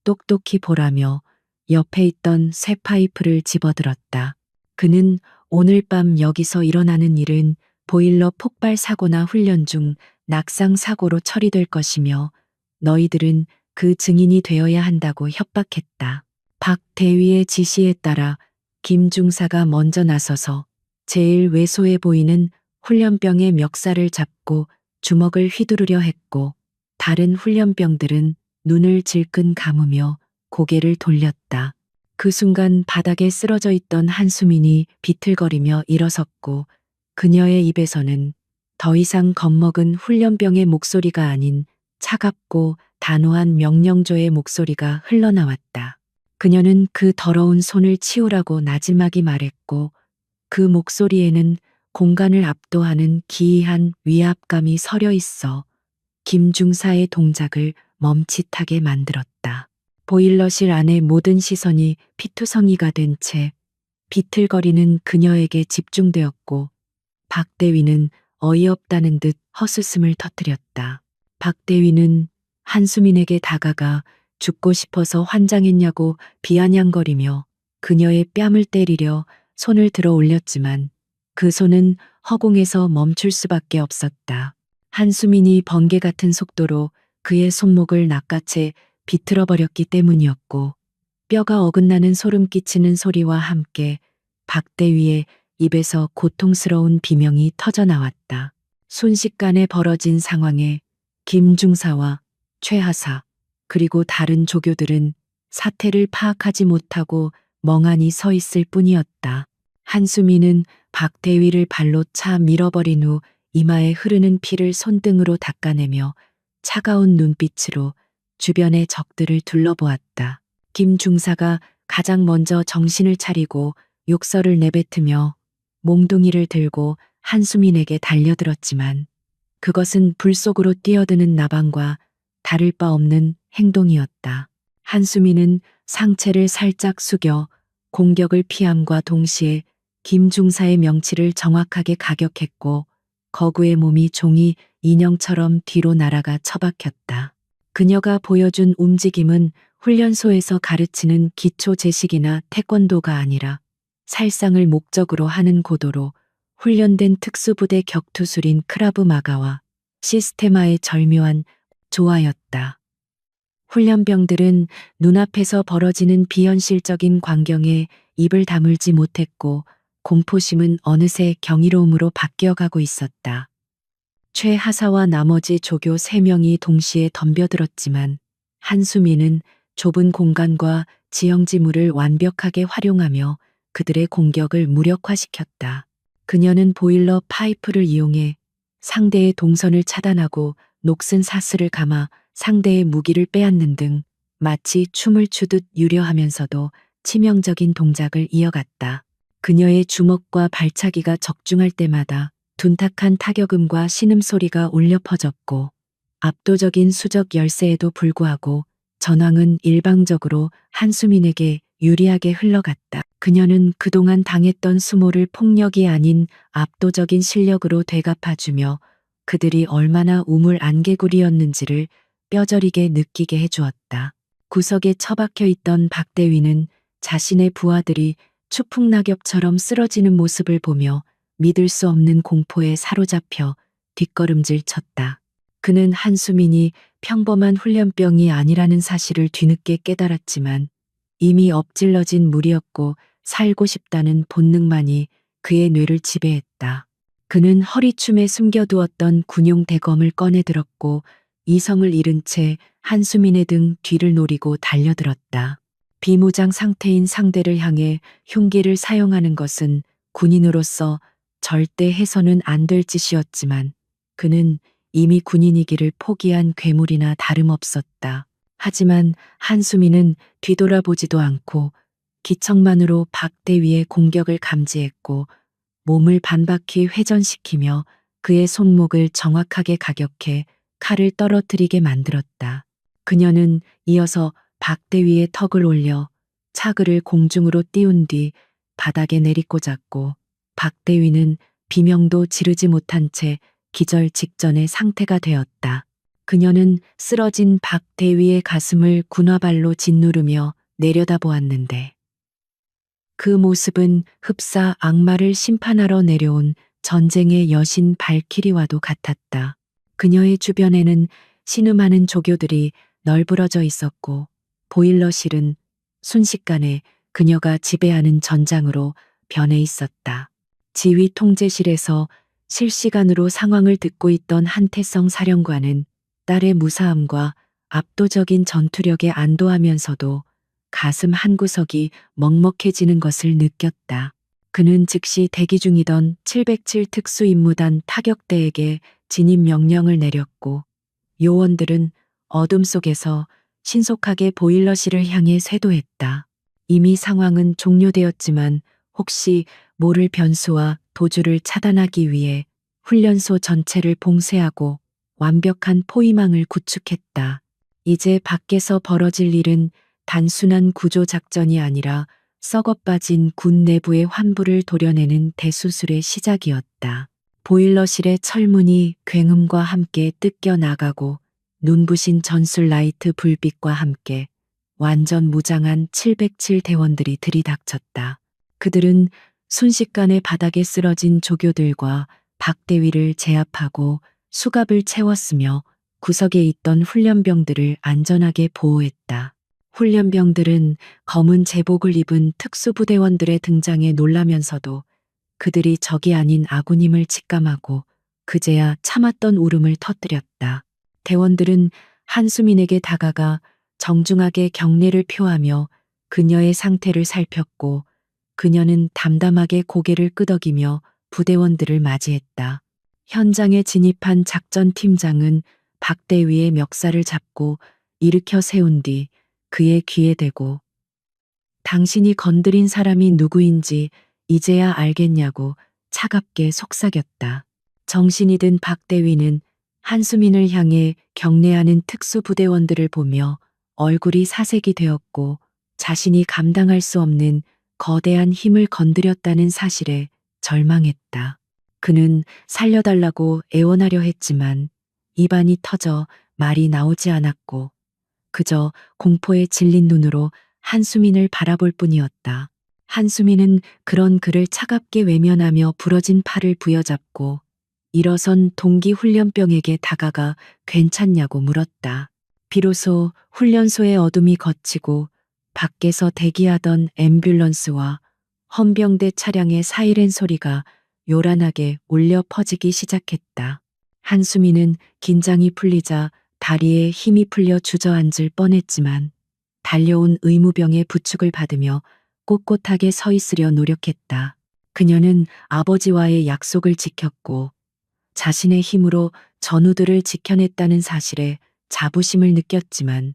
똑똑히 보라며 옆에 있던 쇠파이프를 집어들었다. 그는 오늘 밤 여기서 일어나는 일은 보일러 폭발 사고나 훈련 중 낙상 사고로 처리될 것이며 너희들은 그 증인이 되어야 한다고 협박했다. 박 대위의 지시에 따라 김중사가 먼저 나서서 제일 왜소해 보이는 훈련병의 멱살을 잡고 주먹을 휘두르려 했고 다른 훈련병들은 눈을 질끈 감으며 고개를 돌렸다. 그 순간 바닥에 쓰러져 있던 한수민이 비틀거리며 일어섰고 그녀의 입에서는 더 이상 겁먹은 훈련병의 목소리가 아닌 차갑고 단호한 명령조의 목소리가 흘러나왔다. 그녀는 그 더러운 손을 치우라고 나지막이 말했고 그 목소리에는 공간을 압도하는 기이한 위압감이 서려 있어 김중사의 동작을 멈칫하게 만들었다. 보일러실 안의 모든 시선이 피투성이가 된 채 비틀거리는 그녀에게 집중되었고 박대위는 어이없다는 듯 헛웃음을 터뜨렸다. 박대위는 한수민에게 다가가 죽고 싶어서 환장했냐고 비아냥거리며 그녀의 뺨을 때리려 손을 들어 올렸지만 그 손은 허공에서 멈출 수밖에 없었다. 한수민이 번개 같은 속도로 그의 손목을 낚아채 비틀어 버렸기 때문이었고 뼈가 어긋나는 소름 끼치는 소리와 함께 박대위의 입에서 고통스러운 비명이 터져나왔다. 순식간에 벌어진 상황에 김중사와 최하사 그리고 다른 조교들은 사태를 파악하지 못하고 멍하니 서 있을 뿐이었다. 한수민은 박대위를 발로 차 밀어버린 후 이마에 흐르는 피를 손등으로 닦아내며 차가운 눈빛으로 주변의 적들을 둘러보았다. 김중사가 가장 먼저 정신을 차리고 욕설을 내뱉으며 몽둥이를 들고 한수민에게 달려들었지만 그것은 불 속으로 뛰어드는 나방과 다를 바 없는 행동이었다. 한수민은 상체를 살짝 숙여 공격을 피함과 동시에 김중사의 명치를 정확하게 가격했고 거구의 몸이 종이 인형처럼 뒤로 날아가 처박혔다. 그녀가 보여준 움직임은 훈련소에서 가르치는 기초 제식이나 태권도가 아니라 살상을 목적으로 하는 고도로 훈련된 특수부대 격투술인 크라브 마가와 시스테마의 절묘한 조화였다. 훈련병들은 눈앞에서 벌어지는 비현실적인 광경에 입을 다물지 못했고 공포심은 어느새 경이로움으로 바뀌어가고 있었다. 최하사와 나머지 조교 3명이 동시에 덤벼들었지만 한수민은 좁은 공간과 지형지물을 완벽하게 활용하며 그들의 공격을 무력화시켰다. 그녀는 보일러 파이프를 이용해 상대의 동선을 차단하고 녹슨 사슬을 감아 상대의 무기를 빼앗는 등 마치 춤을 추듯 유려하면서도 치명적인 동작을 이어갔다. 그녀의 주먹과 발차기가 적중할 때마다 둔탁한 타격음과 신음소리가 울려 퍼졌고 압도적인 수적 열세에도 불구하고 전황은 일방적으로 한수민에게 유리하게 흘러갔다. 그녀는 그동안 당했던 수모를 폭력이 아닌 압도적인 실력으로 되갚아주며 그들이 얼마나 우물 안개구리였는지를 뼈저리게 느끼게 해주었다. 구석에 처박혀 있던 박대위는 자신의 부하들이 추풍낙엽처럼 쓰러지는 모습을 보며 믿을 수 없는 공포에 사로잡혀 뒷걸음질 쳤다. 그는 한수민이 평범한 훈련병이 아니라는 사실을 뒤늦게 깨달았지만 이미 엎질러진 물이었고 살고 싶다는 본능만이 그의 뇌를 지배했다. 그는 허리춤에 숨겨두었던 군용 대검을 꺼내들었고 이성을 잃은 채 한수민의 등 뒤를 노리고 달려들었다. 비무장 상태인 상대를 향해 흉기를 사용하는 것은 군인으로서 절대 해서는 안 될 짓이었지만 그는 이미 군인이기를 포기한 괴물이나 다름없었다. 하지만 한수민은 뒤돌아보지도 않고 기척만으로 박대위의 공격을 감지했고 몸을 반바퀴 회전시키며 그의 손목을 정확하게 가격해 칼을 떨어뜨리게 만들었다. 그녀는 이어서 박대위의 턱을 올려 차그를 공중으로 띄운 뒤 바닥에 내리꽂았고 박대위는 비명도 지르지 못한 채 기절 직전의 상태가 되었다. 그녀는 쓰러진 박대위의 가슴을 군화발로 짓누르며 내려다보았는데 그 모습은 흡사 악마를 심판하러 내려온 전쟁의 여신 발키리와도 같았다. 그녀의 주변에는 신음하는 조교들이 널브러져 있었고 보일러실은 순식간에 그녀가 지배하는 전장으로 변해 있었다. 지휘 통제실에서 실시간으로 상황을 듣고 있던 한태성 사령관은 딸의 무사함과 압도적인 전투력에 안도하면서도 가슴 한구석이 먹먹해지는 것을 느꼈다. 그는 즉시 대기 중이던 707 특수임무단 타격대에게 진입 명령을 내렸고 요원들은 어둠 속에서 신속하게 보일러실을 향해 쇄도했다. 이미 상황은 종료되었지만 혹시 모를 변수와 도주를 차단하기 위해 훈련소 전체를 봉쇄하고 완벽한 포위망을 구축했다. 이제 밖에서 벌어질 일은 단순한 구조 작전이 아니라 썩어빠진 군 내부의 환부를 도려내는 대수술의 시작이었다. 보일러실의 철문이 굉음과 함께 뜯겨 나가고 눈부신 전술 라이트 불빛과 함께 완전 무장한 707 대원들이 들이닥쳤다. 그들은 순식간에 바닥에 쓰러진 조교들과 박대위를 제압하고 수갑을 채웠으며 구석에 있던 훈련병들을 안전하게 보호했다. 훈련병들은 검은 제복을 입은 특수부대원들의 등장에 놀라면서도 그들이 적이 아닌 아군임을 직감하고 그제야 참았던 울음을 터뜨렸다. 대원들은 한수민에게 다가가 정중하게 경례를 표하며 그녀의 상태를 살폈고 그녀는 담담하게 고개를 끄덕이며 부대원들을 맞이했다. 현장에 진입한 작전팀장은 박대위의 멱살을 잡고 일으켜 세운 뒤 그의 귀에 대고 당신이 건드린 사람이 누구인지 이제야 알겠냐고 차갑게 속삭였다. 정신이 든 박대위는 한수민을 향해 경례하는 특수부대원들을 보며 얼굴이 사색이 되었고 자신이 감당할 수 없는 거대한 힘을 건드렸다는 사실에 절망했다. 그는 살려달라고 애원하려 했지만 입안이 터져 말이 나오지 않았고 그저 공포에 질린 눈으로 한수민을 바라볼 뿐이었다. 한수민은 그런 그를 차갑게 외면하며 부러진 팔을 부여잡고 일어선 동기 훈련병에게 다가가 괜찮냐고 물었다. 비로소 훈련소의 어둠이 걷히고 밖에서 대기하던 앰뷸런스와 헌병대 차량의 사이렌 소리가 요란하게 울려 퍼지기 시작했다. 한수민은 긴장이 풀리자 다리에 힘이 풀려 주저앉을 뻔했지만 달려온 의무병의 부축을 받으며 꼿꼿하게 서 있으려 노력했다. 그녀는 아버지와의 약속을 지켰고 자신의 힘으로 전우들을 지켜냈다는 사실에 자부심을 느꼈지만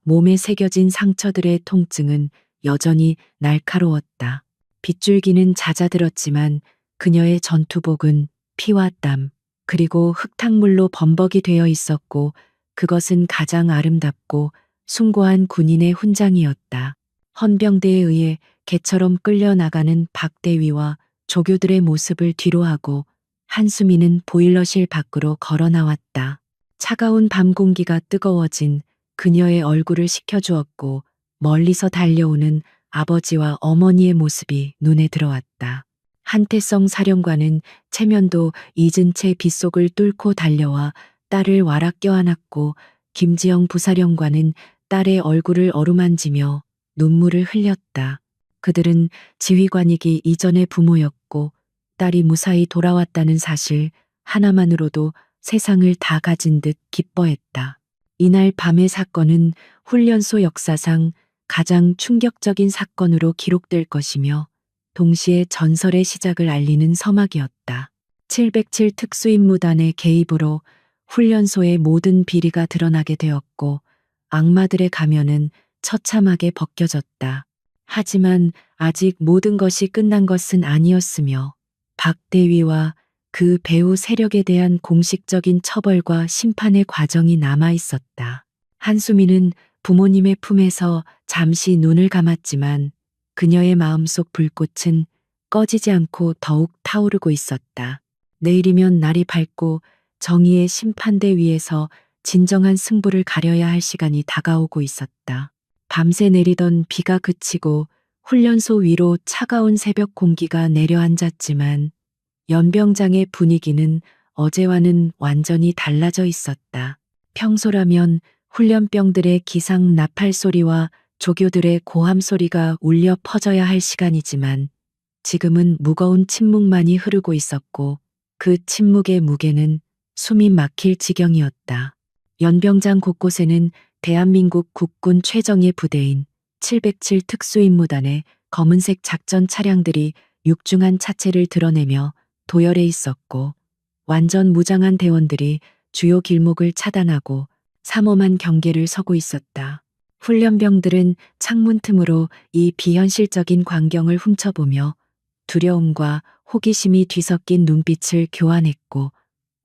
몸에 새겨진 상처들의 통증은 여전히 날카로웠다. 빗줄기는 잦아들었지만 그녀의 전투복은 피와 땀 그리고 흙탕물로 범벅이 되어 있었고 그것은 가장 아름답고 숭고한 군인의 훈장이었다. 헌병대에 의해 개처럼 끌려나가는 박대위와 조교들의 모습을 뒤로하고 한수민은 보일러실 밖으로 걸어 나왔다. 차가운 밤 공기가 뜨거워진 그녀의 얼굴을 식혀주었고 멀리서 달려오는 아버지와 어머니의 모습이 눈에 들어왔다. 한태성 사령관은 체면도 잊은 채 빗속을 뚫고 달려와 딸을 와락 껴안았고 김지영 부사령관은 딸의 얼굴을 어루만지며 눈물을 흘렸다. 그들은 지휘관이기 이전의 부모였고 딸이 무사히 돌아왔다는 사실 하나만으로도 세상을 다 가진 듯 기뻐했다. 이날 밤의 사건은 훈련소 역사상 가장 충격적인 사건으로 기록될 것이며 동시에 전설의 시작을 알리는 서막이었다. 707 특수임무단의 개입으로 훈련소의 모든 비리가 드러나게 되었고 악마들의 가면은 처참하게 벗겨졌다. 하지만 아직 모든 것이 끝난 것은 아니었으며 박대위와 그 배후 세력에 대한 공식적인 처벌과 심판의 과정이 남아 있었다. 한수민은 부모님의 품에서 잠시 눈을 감았지만 그녀의 마음속 불꽃은 꺼지지 않고 더욱 타오르고 있었다. 내일이면 날이 밝고 정의의 심판대 위에서 진정한 승부를 가려야 할 시간이 다가오고 있었다. 밤새 내리던 비가 그치고 훈련소 위로 차가운 새벽 공기가 내려앉았지만 연병장의 분위기는 어제와는 완전히 달라져 있었다. 평소라면 훈련병들의 기상 나팔 소리와 조교들의 고함 소리가 울려 퍼져야 할 시간이지만 지금은 무거운 침묵만이 흐르고 있었고 그 침묵의 무게는 숨이 막힐 지경이었다. 연병장 곳곳에는 대한민국 국군 최정예 부대인 707 특수임무단의 검은색 작전 차량들이 육중한 차체를 드러내며 도열해 있었고 완전 무장한 대원들이 주요 길목을 차단하고 삼엄한 경계를 서고 있었다. 훈련병들은 창문 틈으로 이 비현실적인 광경을 훔쳐보며 두려움과 호기심이 뒤섞인 눈빛을 교환했고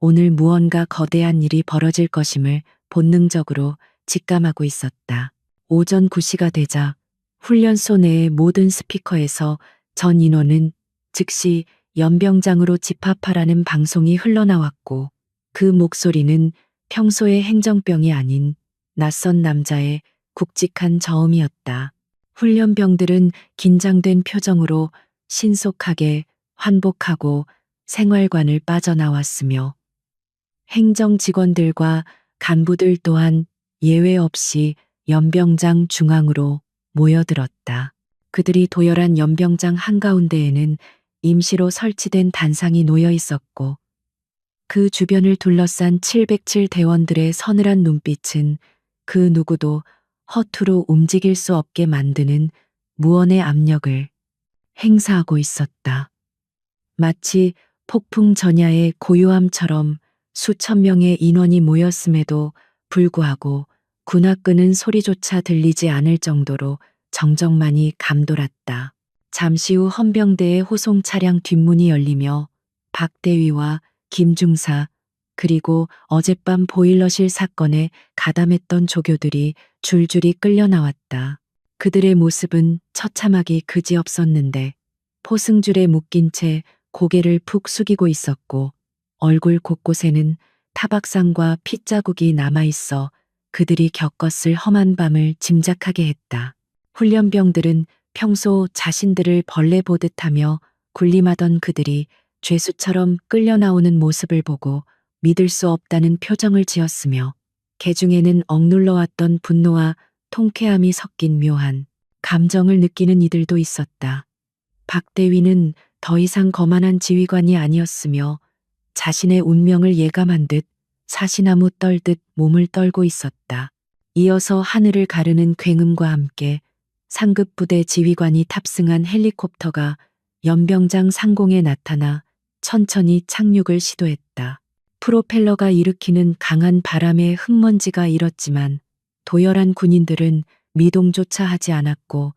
오늘 무언가 거대한 일이 벌어질 것임을 본능적으로 직감하고 있었다. 오전 9시가 되자 훈련소 내의 모든 스피커에서 전 인원은 즉시 연병장으로 집합하라는 방송이 흘러나왔고 그 목소리는 평소의 행정병이 아닌 낯선 남자의 굵직한 저음이었다. 훈련병들은 긴장된 표정으로 신속하게 환복하고 생활관을 빠져나왔으며 행정 직원들과 간부들 또한 예외 없이 연병장 중앙으로 모여들었다. 그들이 도열한 연병장 한가운데에는 임시로 설치된 단상이 놓여 있었고 그 주변을 둘러싼 707 대원들의 서늘한 눈빛은 그 누구도 허투루 움직일 수 없게 만드는 무언의 압력을 행사하고 있었다. 마치 폭풍 전야의 고요함처럼 수천 명의 인원이 모였음에도 불구하고 군화 끄는 소리조차 들리지 않을 정도로 정적만이 감돌았다. 잠시 후 헌병대의 호송 차량 뒷문이 열리며 박대위와 김중사 그리고 어젯밤 보일러실 사건에 가담했던 조교들이 줄줄이 끌려 나왔다. 그들의 모습은 처참하기 그지없었는데 포승줄에 묶인 채 고개를 푹 숙이고 있었고 얼굴 곳곳에는 타박상과 핏자국이 남아있어 그들이 겪었을 험한 밤을 짐작하게 했다. 훈련병들은 평소 자신들을 벌레 보듯 하며 군림하던 그들이 죄수처럼 끌려 나오는 모습을 보고 믿을 수 없다는 표정을 지었으며 개중에는 억눌러왔던 분노와 통쾌함이 섞인 묘한 감정을 느끼는 이들도 있었다. 박대위는 더 이상 거만한 지휘관이 아니었으며 자신의 운명을 예감한 듯 사시나무 떨듯 몸을 떨고 있었다. 이어서 하늘을 가르는 굉음과 함께 상급 부대 지휘관이 탑승한 헬리콥터가 연병장 상공에 나타나 천천히 착륙을 시도했다. 프로펠러가 일으키는 강한 바람에 흙먼지가 일었지만 도열한 군인들은 미동조차 하지 않았고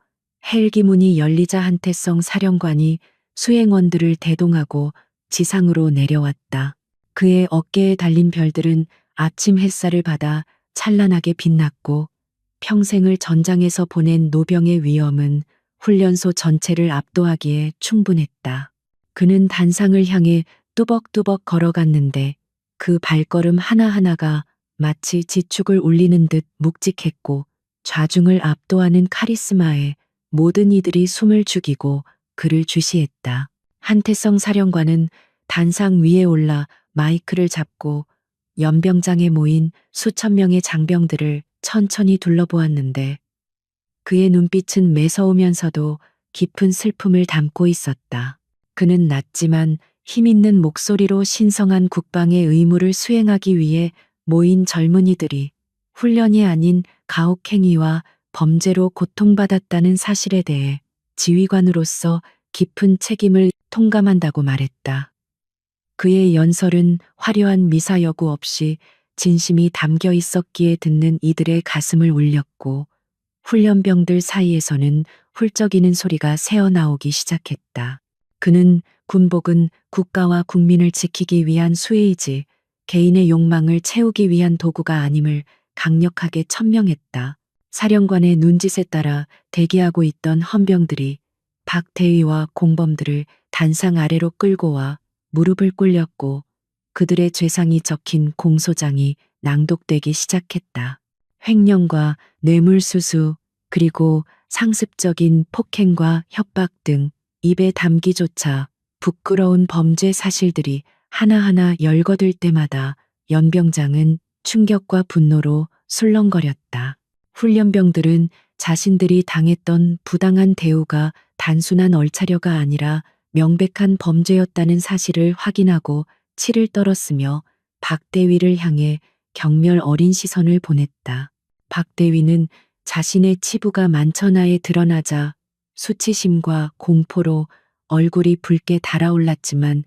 헬기 문이 열리자 한태성 사령관이 수행원들을 대동하고 지상으로 내려왔다. 그의 어깨에 달린 별들은 아침 햇살을 받아 찬란하게 빛났고 평생을 전장에서 보낸 노병의 위엄은 훈련소 전체를 압도하기에 충분했다. 그는 단상을 향해 뚜벅뚜벅 걸어갔는데 그 발걸음 하나하나가 마치 지축을 울리는 듯 묵직했고 좌중을 압도하는 카리스마에 모든 이들이 숨을 죽이고 그를 주시했다. 한태성 사령관은 단상 위에 올라 마이크를 잡고 연병장에 모인 수천 명의 장병들을 천천히 둘러보았는데 그의 눈빛은 매서우면서도 깊은 슬픔을 담고 있었다. 그는 낮지만 힘있는 목소리로 신성한 국방의 의무를 수행하기 위해 모인 젊은이들이 훈련이 아닌 가혹행위와 범죄로 고통받았다는 사실에 대해 지휘관으로서 깊은 책임을 통감한다고 말했다. 그의 연설은 화려한 미사여구 없이 진심이 담겨 있었기에 듣는 이들의 가슴을 울렸고 훈련병들 사이에서는 훌쩍이는 소리가 새어나오기 시작했다. 그는 군복은 국가와 국민을 지키기 위한 수혜이지 개인의 욕망을 채우기 위한 도구가 아님을 강력하게 천명했다. 사령관의 눈짓에 따라 대기하고 있던 헌병들이 박대위와 공범들을 단상 아래로 끌고 와 무릎을 꿇렸고 그들의 죄상이 적힌 공소장이 낭독되기 시작했다. 횡령과 뇌물수수 그리고 상습적인 폭행과 협박 등 입에 담기조차 부끄러운 범죄 사실들이 하나하나 열거될 때마다 연병장은 충격과 분노로 술렁거렸다. 훈련병들은 자신들이 당했던 부당한 대우가 단순한 얼차려가 아니라 명백한 범죄였다는 사실을 확인하고 치를 떨었으며 박대위를 향해 경멸 어린 시선을 보냈다. 박대위는 자신의 치부가 만천하에 드러나자 수치심과 공포로 얼굴이 붉게 달아올랐지만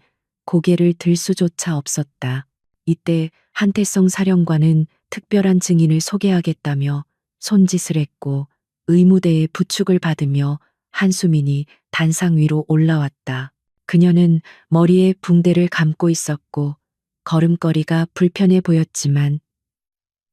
고개를 들 수조차 없었다. 이때 한태성 사령관은 특별한 증인을 소개하겠다며 손짓을 했고 의무대의 부축을 받으며 한수민이 단상 위로 올라왔다. 그녀는 머리에 붕대를 감고 있었고 걸음걸이가 불편해 보였지만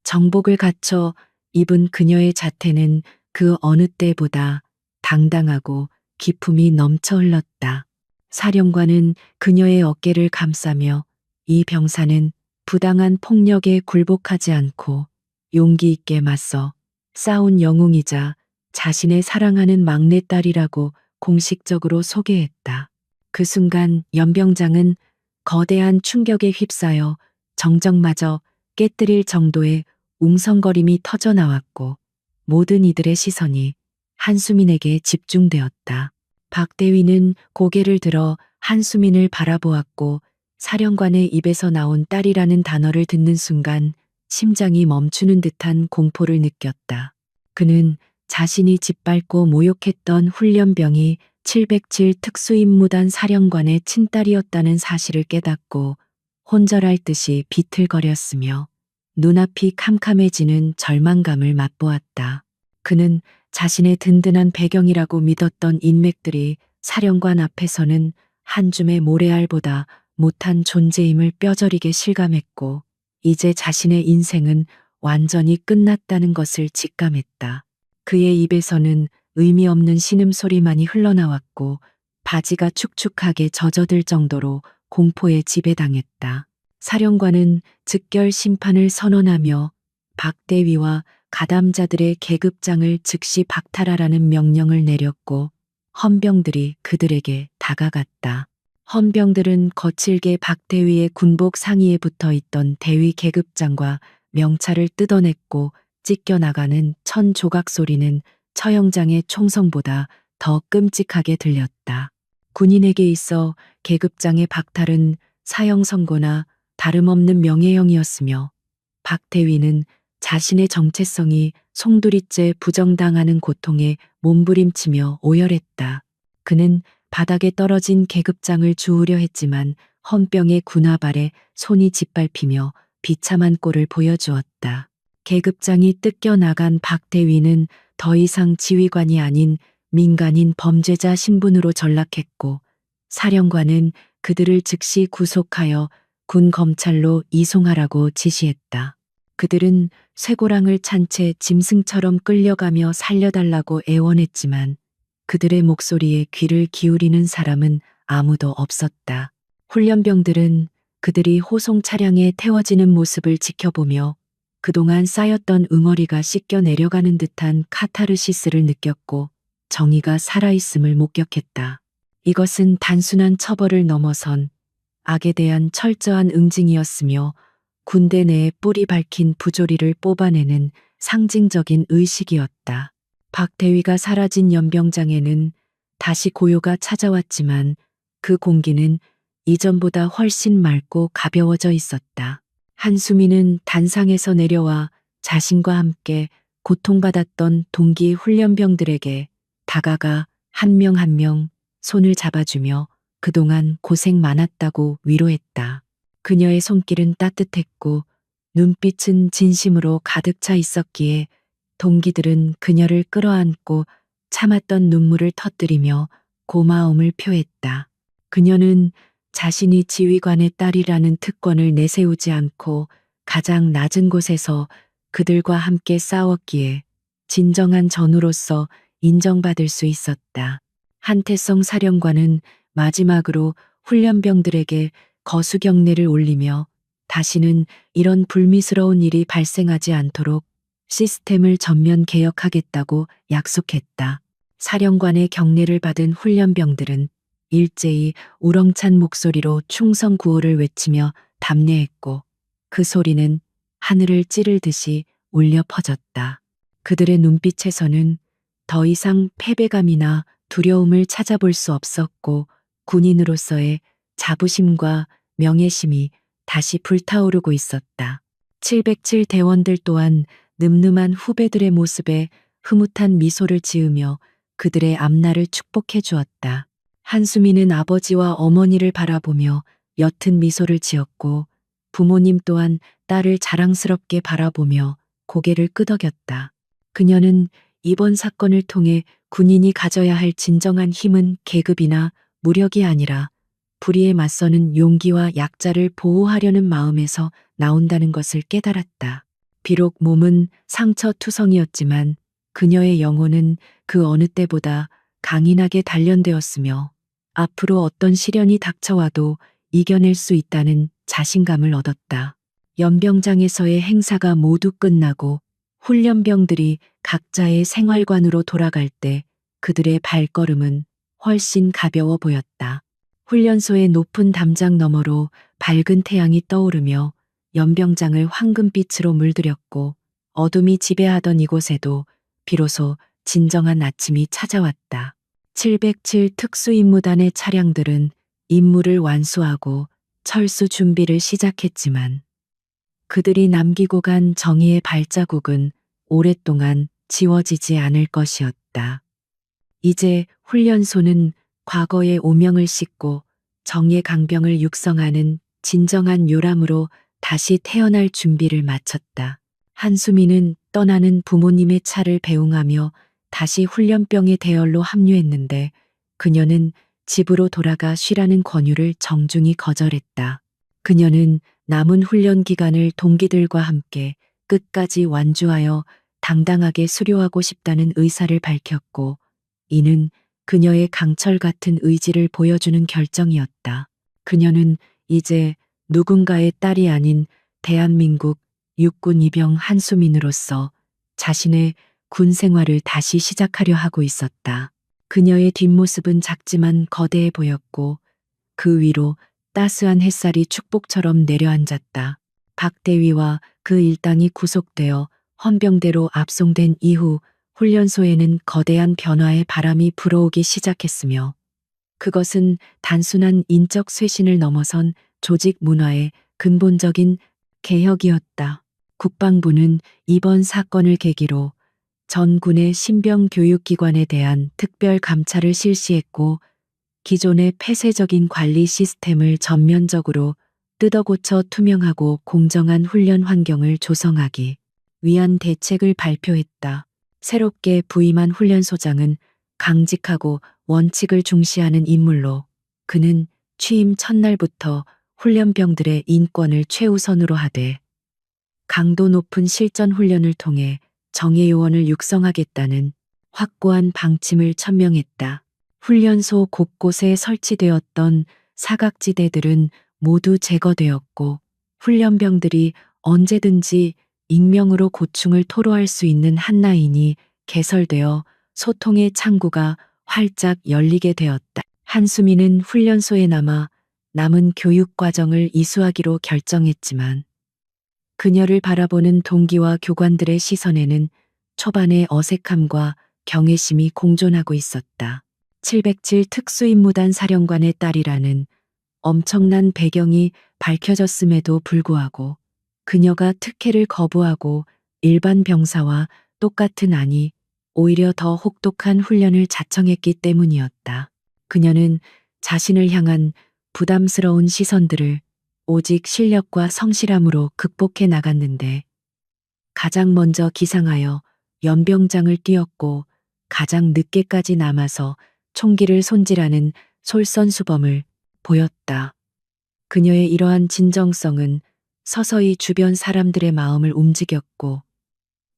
정복을 갖춰 입은 그녀의 자태는 그 어느 때보다 당당하고 기품이 넘쳐 흘렀다. 사령관은 그녀의 어깨를 감싸며 이 병사는 부당한 폭력에 굴복하지 않고 용기 있게 맞서 싸운 영웅이자 자신의 사랑하는 막내딸이라고 공식적으로 소개했다. 그 순간 연병장은 거대한 충격에 휩싸여 정적마저 깨뜨릴 정도의 웅성거림이 터져 나왔고 모든 이들의 시선이 한수민에게 집중되었다. 박대위는 고개를 들어 한수민을 바라보았고 사령관의 입에서 나온 딸이라는 단어를 듣는 순간 심장이 멈추는 듯한 공포를 느꼈다. 그는 자신이 짓밟고 모욕했던 훈련병이 707 특수임무단 사령관의 친딸이었다는 사실을 깨닫고 혼절할 듯이 비틀거렸으며 눈앞이 캄캄해지는 절망감을 맛보았다. 그는 자신의 든든한 배경이라고 믿었던 인맥들이 사령관 앞에서는 한 줌의 모래알보다 못한 존재임을 뼈저리게 실감했고, 이제 자신의 인생은 완전히 끝났다는 것을 직감했다. 그의 입에서는 의미 없는 신음소리만이 흘러나왔고, 바지가 축축하게 젖어들 정도로 공포에 지배당했다. 사령관은 즉결 심판을 선언하며 박대위와 가담자들의 계급장을 즉시 박탈하라는 명령을 내렸고, 헌병들이 그들에게 다가갔다. 헌병들은 거칠게 박대위의 군복 상의에 붙어 있던 대위 계급장과 명찰을 뜯어냈고, 찢겨나가는 천 조각 소리는 처형장의 총성보다 더 끔찍하게 들렸다. 군인에게 있어 계급장의 박탈은 사형 선고나 다름없는 명예형이었으며, 박대위는 자신의 정체성이 송두리째 부정당하는 고통에 몸부림치며 오열했다. 그는 바닥에 떨어진 계급장을 주우려 했지만 헌병의 군화발에 손이 짓밟히며 비참한 꼴을 보여주었다. 계급장이 뜯겨 나간 박대위는 더 이상 지휘관이 아닌 민간인 범죄자 신분으로 전락했고, 사령관은 그들을 즉시 구속하여 군 검찰로 이송하라고 지시했다. 그들은 쇠고랑을 찬 채 짐승처럼 끌려가며 살려달라고 애원했지만 그들의 목소리에 귀를 기울이는 사람은 아무도 없었다. 훈련병들은 그들이 호송 차량에 태워지는 모습을 지켜보며 그동안 쌓였던 응어리가 씻겨 내려가는 듯한 카타르시스를 느꼈고, 정의가 살아있음을 목격했다. 이것은 단순한 처벌을 넘어선 악에 대한 철저한 응징이었으며, 군대 내에 뿌리 밝힌 부조리를 뽑아내는 상징적인 의식이었다. 박대위가 사라진 연병장에는 다시 고요가 찾아왔지만 그 공기는 이전보다 훨씬 맑고 가벼워져 있었다. 한수미는 단상에서 내려와 자신과 함께 고통받았던 동기 훈련병들에게 다가가 한 명 한 명 손을 잡아주며 그동안 고생 많았다고 위로했다. 그녀의 손길은 따뜻했고 눈빛은 진심으로 가득 차 있었기에 동기들은 그녀를 끌어안고 참았던 눈물을 터뜨리며 고마움을 표했다. 그녀는 자신이 지휘관의 딸이라는 특권을 내세우지 않고 가장 낮은 곳에서 그들과 함께 싸웠기에 진정한 전우로서 인정받을 수 있었다. 한태성 사령관은 마지막으로 훈련병들에게 거수경례를 올리며 다시는 이런 불미스러운 일이 발생하지 않도록 시스템을 전면 개혁하겠다고 약속했다. 사령관의 경례를 받은 훈련병들은 일제히 우렁찬 목소리로 충성 구호를 외치며 답례했고, 그 소리는 하늘을 찌를 듯이 울려 퍼졌다. 그들의 눈빛에서는 더 이상 패배감이나 두려움을 찾아볼 수 없었고, 군인으로서의 자부심과 명예심이 다시 불타오르고 있었다. 707 대원들 또한 늠름한 후배들의 모습에 흐뭇한 미소를 지으며 그들의 앞날을 축복해 주었다. 한수미는 아버지와 어머니를 바라보며 옅은 미소를 지었고, 부모님 또한 딸을 자랑스럽게 바라보며 고개를 끄덕였다. 그녀는 이번 사건을 통해 군인이 가져야 할 진정한 힘은 계급이나 무력이 아니라 불의에 맞서는 용기와 약자를 보호하려는 마음에서 나온다는 것을 깨달았다. 비록 몸은 상처투성이었지만 그녀의 영혼은 그 어느 때보다 강인하게 단련되었으며 앞으로 어떤 시련이 닥쳐와도 이겨낼 수 있다는 자신감을 얻었다. 연병장에서의 행사가 모두 끝나고 훈련병들이 각자의 생활관으로 돌아갈 때 그들의 발걸음은 훨씬 가벼워 보였다. 훈련소의 높은 담장 너머로 밝은 태양이 떠오르며 연병장을 황금빛으로 물들였고, 어둠이 지배하던 이곳에도 비로소 진정한 아침이 찾아왔다. 707 특수임무단의 차량들은 임무를 완수하고 철수 준비를 시작했지만 그들이 남기고 간 정의의 발자국은 오랫동안 지워지지 않을 것이었다. 이제 훈련소는 과거의 오명을 씻고 정의 강병을 육성하는 진정한 요람으로 다시 태어날 준비를 마쳤다. 한수미는 떠나는 부모님의 차를 배웅하며 다시 훈련병의 대열로 합류했는데 그녀는 집으로 돌아가 쉬라는 권유를 정중히 거절했다. 그녀는 남은 훈련 기간을 동기들과 함께 끝까지 완주하여 당당하게 수료하고 싶다는 의사를 밝혔고, 이는 그녀의 강철 같은 의지를 보여주는 결정이었다. 그녀는 이제 누군가의 딸이 아닌 대한민국 육군 이병 한수민으로서 자신의 군 생활을 다시 시작하려 하고 있었다. 그녀의 뒷모습은 작지만 거대해 보였고 그 위로 따스한 햇살이 축복처럼 내려앉았다. 박대위와 그 일당이 구속되어 헌병대로 압송된 이후 훈련소에는 거대한 변화의 바람이 불어오기 시작했으며 그것은 단순한 인적 쇄신을 넘어선 조직 문화의 근본적인 개혁이었다. 국방부는 이번 사건을 계기로 전 군의 신병 교육기관에 대한 특별 감찰을 실시했고 기존의 폐쇄적인 관리 시스템을 전면적으로 뜯어고쳐 투명하고 공정한 훈련 환경을 조성하기 위한 대책을 발표했다. 새롭게 부임한 훈련소장은 강직하고 원칙을 중시하는 인물로 그는 취임 첫날부터 훈련병들의 인권을 최우선으로 하되 강도 높은 실전 훈련을 통해 정예요원을 육성하겠다는 확고한 방침을 천명했다. 훈련소 곳곳에 설치되었던 사각지대들은 모두 제거되었고 훈련병들이 언제든지 익명으로 고충을 토로할 수 있는 한 라인이 개설되어 소통의 창구가 활짝 열리게 되었다. 한수민은 훈련소에 남아 남은 교육 과정을 이수하기로 결정했지만 그녀를 바라보는 동기와 교관들의 시선에는 초반의 어색함과 경외심이 공존하고 있었다. 707 특수임무단 사령관의 딸이라는 엄청난 배경이 밝혀졌음에도 불구하고 그녀가 특혜를 거부하고 일반 병사와 똑같은 아니 오히려 더 혹독한 훈련을 자청했기 때문이었다. 그녀는 자신을 향한 부담스러운 시선들을 오직 실력과 성실함으로 극복해 나갔는데 가장 먼저 기상하여 연병장을 뛰었고 가장 늦게까지 남아서 총기를 손질하는 솔선수범을 보였다. 그녀의 이러한 진정성은 서서히 주변 사람들의 마음을 움직였고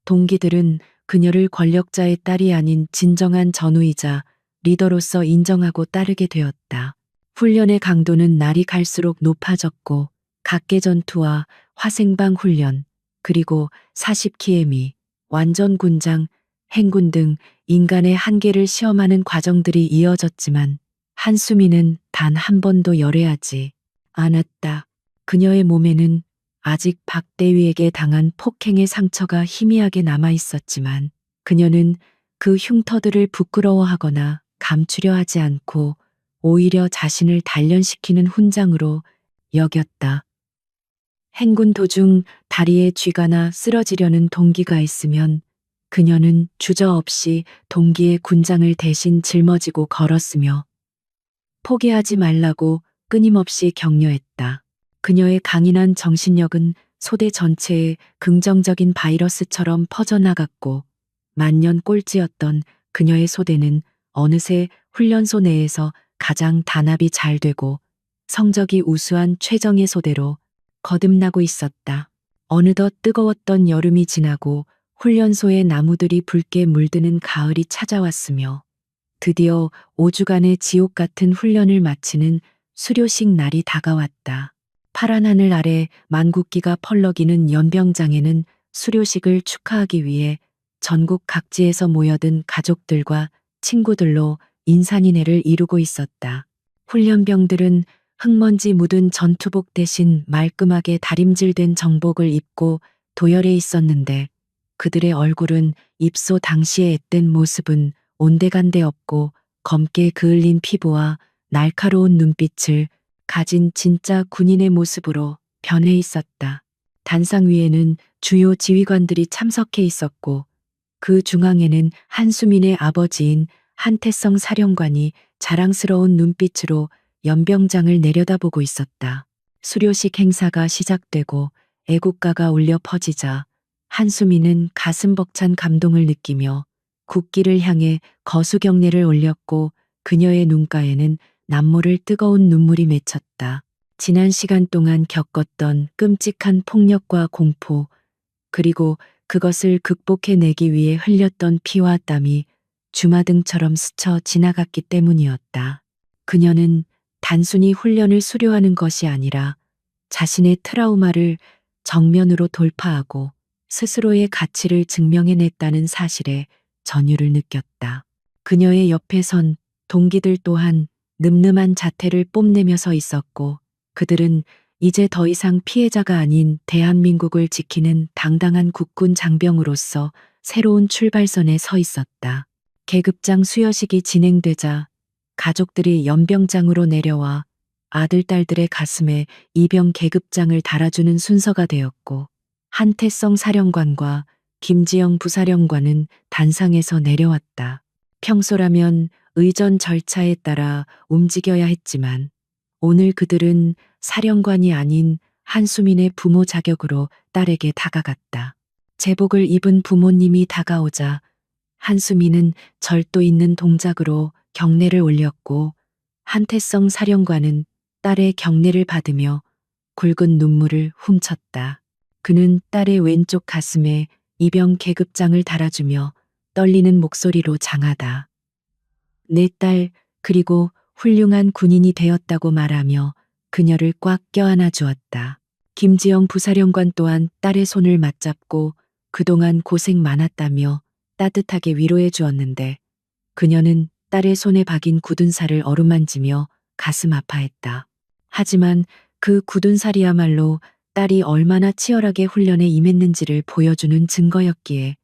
동기들은 그녀를 권력자의 딸이 아닌 진정한 전우이자 리더로서 인정하고 따르게 되었다. 훈련의 강도는 날이 갈수록 높아졌고 각계 전투와 화생방 훈련 그리고 40km, 완전 군장, 행군 등 인간의 한계를 시험하는 과정들이 이어졌지만 한수민은 단 한 번도 열애하지 않았다. 그녀의 몸에는 아직 박대위에게 당한 폭행의 상처가 희미하게 남아 있었지만 그녀는 그 흉터들을 부끄러워하거나 감추려 하지 않고 오히려 자신을 단련시키는 훈장으로 여겼다. 행군 도중 다리에 쥐가나 쓰러지려는 동기가 있으면 그녀는 주저없이 동기의 군장을 대신 짊어지고 걸었으며 포기하지 말라고 끊임없이 격려했다. 그녀의 강인한 정신력은 소대 전체에 긍정적인 바이러스처럼 퍼져나갔고 만년 꼴찌였던 그녀의 소대는 어느새 훈련소 내에서 가장 단합이 잘 되고 성적이 우수한 최정예 소대로 거듭나고 있었다. 어느덧 뜨거웠던 여름이 지나고 훈련소의 나무들이 붉게 물드는 가을이 찾아왔으며 드디어 5주간의 지옥 같은 훈련을 마치는 수료식 날이 다가왔다. 파란 하늘 아래 만국기가 펄럭이는 연병장에는 수료식을 축하하기 위해 전국 각지에서 모여든 가족들과 친구들로 인산인해를 이루고 있었다. 훈련병들은 흙먼지 묻은 전투복 대신 말끔하게 다림질된 정복을 입고 도열해 있었는데 그들의 얼굴은 입소 당시의 앳된 모습은 온데간데 없고 검게 그을린 피부와 날카로운 눈빛을 가진 진짜 군인의 모습으로 변해 있었다. 단상 위에는 주요 지휘관들이 참석해 있었고 그 중앙에는 한수민의 아버지인 한태성 사령관이 자랑스러운 눈빛으로 연병장을 내려다보고 있었다. 수료식 행사가 시작되고 애국가가 울려 퍼지자 한수민은 가슴 벅찬 감동을 느끼며 국기를 향해 거수경례를 올렸고 그녀의 눈가에는 남모를 뜨거운 눈물이 맺혔다. 지난 시간 동안 겪었던 끔찍한 폭력과 공포, 그리고 그것을 극복해내기 위해 흘렸던 피와 땀이 주마등처럼 스쳐 지나갔기 때문이었다. 그녀는 단순히 훈련을 수료하는 것이 아니라 자신의 트라우마를 정면으로 돌파하고 스스로의 가치를 증명해냈다는 사실에 전율을 느꼈다. 그녀의 옆에 선 동기들 또한 늠름한 자태를 뽐내며 서 있었고, 그들은 이제 더 이상 피해자가 아닌 대한민국을 지키는 당당한 국군 장병으로서 새로운 출발선에 서 있었다. 계급장 수여식이 진행되자 가족들이 연병장으로 내려와 아들, 딸들의 가슴에 이병 계급장을 달아주는 순서가 되었고, 한태성 사령관과 김지영 부사령관은 단상에서 내려왔다. 평소라면 의전 절차에 따라 움직여야 했지만 오늘 그들은 사령관이 아닌 한수민의 부모 자격으로 딸에게 다가갔다. 제복을 입은 부모님이 다가오자 한수민은 절도 있는 동작으로 경례를 올렸고, 한태성 사령관은 딸의 경례를 받으며 굵은 눈물을 훔쳤다. 그는 딸의 왼쪽 가슴에 이병 계급장을 달아주며 떨리는 목소리로 장하다. 내 딸, 그리고 훌륭한 군인이 되었다고 말하며 그녀를 꽉 껴안아 주었다. 김지영 부사령관 또한 딸의 손을 맞잡고 그동안 고생 많았다며 따뜻하게 위로해 주었는데, 그녀는 딸의 손에 박인 굳은 살을 어루만지며 가슴 아파했다. 하지만 그 굳은 살이야말로 딸이 얼마나 치열하게 훈련에 임했는지를 보여주는 증거였기에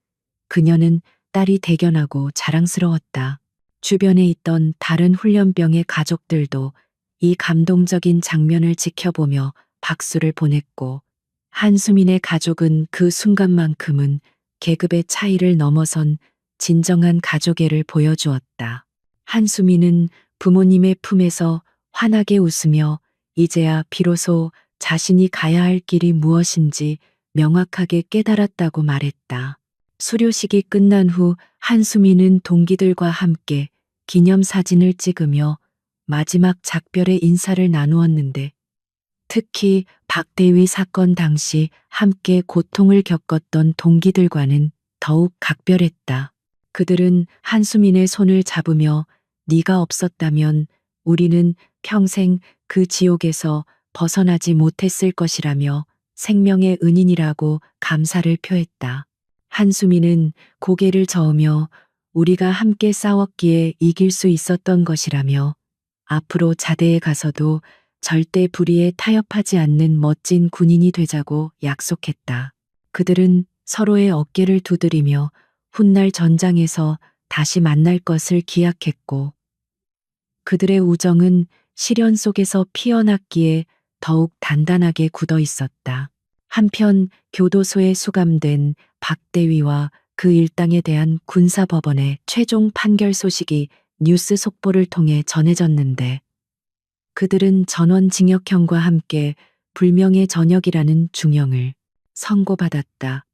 그녀는 딸이 대견하고 자랑스러웠다. 주변에 있던 다른 훈련병의 가족들도 이 감동적인 장면을 지켜보며 박수를 보냈고, 한수민의 가족은 그 순간만큼은 계급의 차이를 넘어선 진정한 가족애를 보여주었다. 한수민은 부모님의 품에서 환하게 웃으며 이제야 비로소 자신이 가야 할 길이 무엇인지 명확하게 깨달았다고 말했다. 수료식이 끝난 후 한수민은 동기들과 함께 기념사진을 찍으며 마지막 작별의 인사를 나누었는데, 특히 박대위 사건 당시 함께 고통을 겪었던 동기들과는 더욱 각별했다. 그들은 한수민의 손을 잡으며 네가 없었다면 우리는 평생 그 지옥에서 벗어나지 못했을 것이라며 생명의 은인이라고 감사를 표했다. 한수민은 고개를 저으며 우리가 함께 싸웠기에 이길 수 있었던 것이라며 앞으로 자대에 가서도 절대 불의에 타협하지 않는 멋진 군인이 되자고 약속했다. 그들은 서로의 어깨를 두드리며 훗날 전장에서 다시 만날 것을 기약했고, 그들의 우정은 시련 속에서 피어났기에 더욱 단단하게 굳어 있었다. 한편 교도소에 수감된 박대위와 그 일당에 대한 군사법원의 최종 판결 소식이 뉴스 속보를 통해 전해졌는데, 그들은 전원징역형과 함께 불명예 전역이라는 중형을 선고받았다.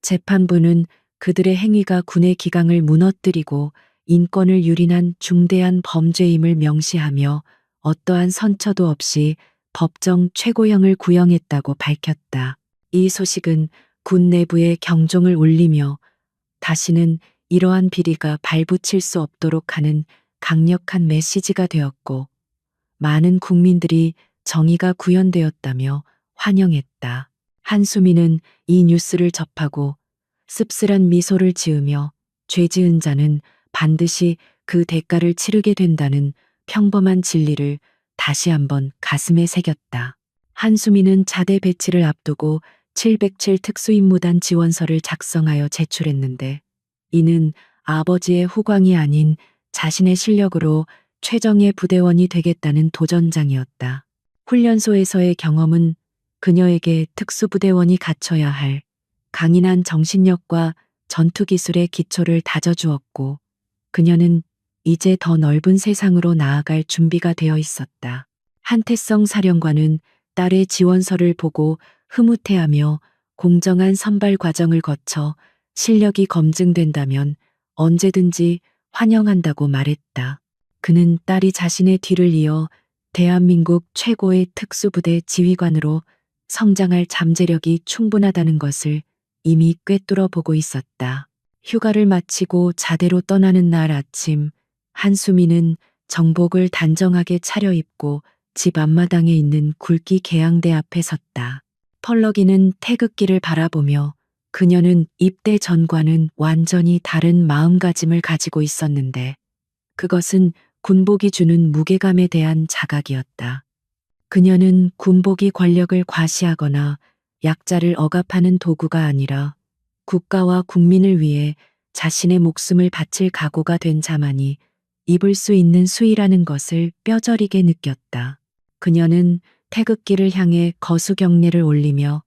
재판부는 그들의 행위가 군의 기강을 무너뜨리고 인권을 유린한 중대한 범죄임을 명시하며 어떠한 선처도 없이 법정 최고형을 구형했다고 밝혔다. 이 소식은 군 내부에 경종을 울리며 다시는 이러한 비리가 발붙일 수 없도록 하는 강력한 메시지가 되었고, 많은 국민들이 정의가 구현되었다며 환영했다. 한수민은 이 뉴스를 접하고 씁쓸한 미소를 지으며 죄 지은 자는 반드시 그 대가를 치르게 된다는 평범한 진리를 다시 한번 가슴에 새겼다. 한수민은 자대 배치를 앞두고 707 특수임무단 지원서를 작성하여 제출했는데, 이는 아버지의 후광이 아닌 자신의 실력으로 최정예 부대원이 되겠다는 도전장이었다. 훈련소에서의 경험은 그녀에게 특수부대원이 갖춰야 할 강인한 정신력과 전투기술의 기초를 다져주었고, 그녀는 이제 더 넓은 세상으로 나아갈 준비가 되어 있었다. 한태성 사령관은 딸의 지원서를 보고 흐뭇해하며 공정한 선발 과정을 거쳐 실력이 검증된다면 언제든지 환영한다고 말했다. 그는 딸이 자신의 뒤를 이어 대한민국 최고의 특수부대 지휘관으로 성장할 잠재력이 충분하다는 것을 이미 꿰뚫어 보고 있었다. 휴가를 마치고 자대로 떠나는 날 아침, 한수미는 정복을 단정하게 차려입고 집 앞마당에 있는 굵기 계양대 앞에 섰다. 펄럭이는 태극기를 바라보며 그녀는 입대 전과는 완전히 다른 마음가짐을 가지고 있었는데 그것은 군복이 주는 무게감에 대한 자각이었다. 그녀는 군복이 권력을 과시하거나 약자를 억압하는 도구가 아니라 국가와 국민을 위해 자신의 목숨을 바칠 각오가 된 자만이 입을 수 있는 수의라는 것을 뼈저리게 느꼈다. 그녀는 태극기를 향해 거수 경례를 올리며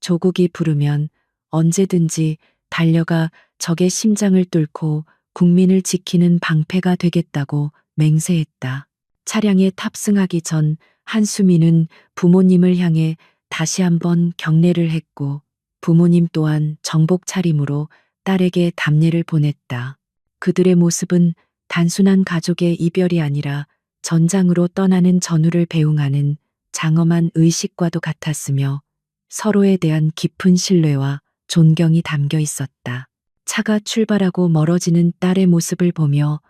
조국이 부르면 언제든지 달려가 적의 심장을 뚫고 국민을 지키는 방패가 되겠다고 맹세했다. 차량에 탑승하기 전 한수미는 부모님을 향해 다시 한번 경례를 했고 부모님 또한 정복 차림으로 딸에게 답례를 보냈다. 그들의 모습은 단순한 가족의 이별이 아니라 전장으로 떠나는 전우를 배웅하는 장엄한 의식과도 같았으며 서로에 대한 깊은 신뢰와 존경이 담겨 있었다. 차가 출발하고 멀어지는 딸의 모습을 보며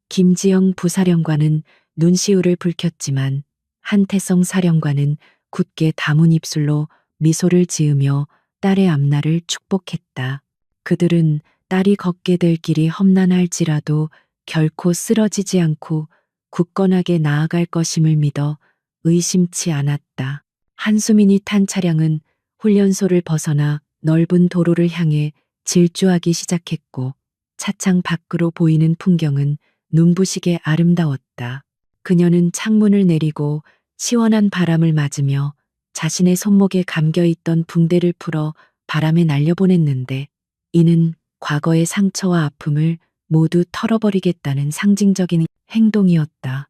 김지영 부사령관은 눈시울을 붉혔지만 한태성 사령관은 굳게 다문 입술로 미소를 지으며 딸의 앞날을 축복했다. 그들은 딸이 걷게 될 길이 험난할지라도 결코 쓰러지지 않고 굳건하게 나아갈 것임을 믿어 의심치 않았다. 한수민이 탄 차량은 훈련소를 벗어나 넓은 도로를 향해 질주하기 시작했고 차창 밖으로 보이는 풍경은 눈부시게 아름다웠다. 그녀는 창문을 내리고 시원한 바람을 맞으며 자신의 손목에 감겨있던 붕대를 풀어 바람에 날려보냈는데 이는 과거의 상처와 아픔을 모두 털어버리겠다는 상징적인 행동이었다.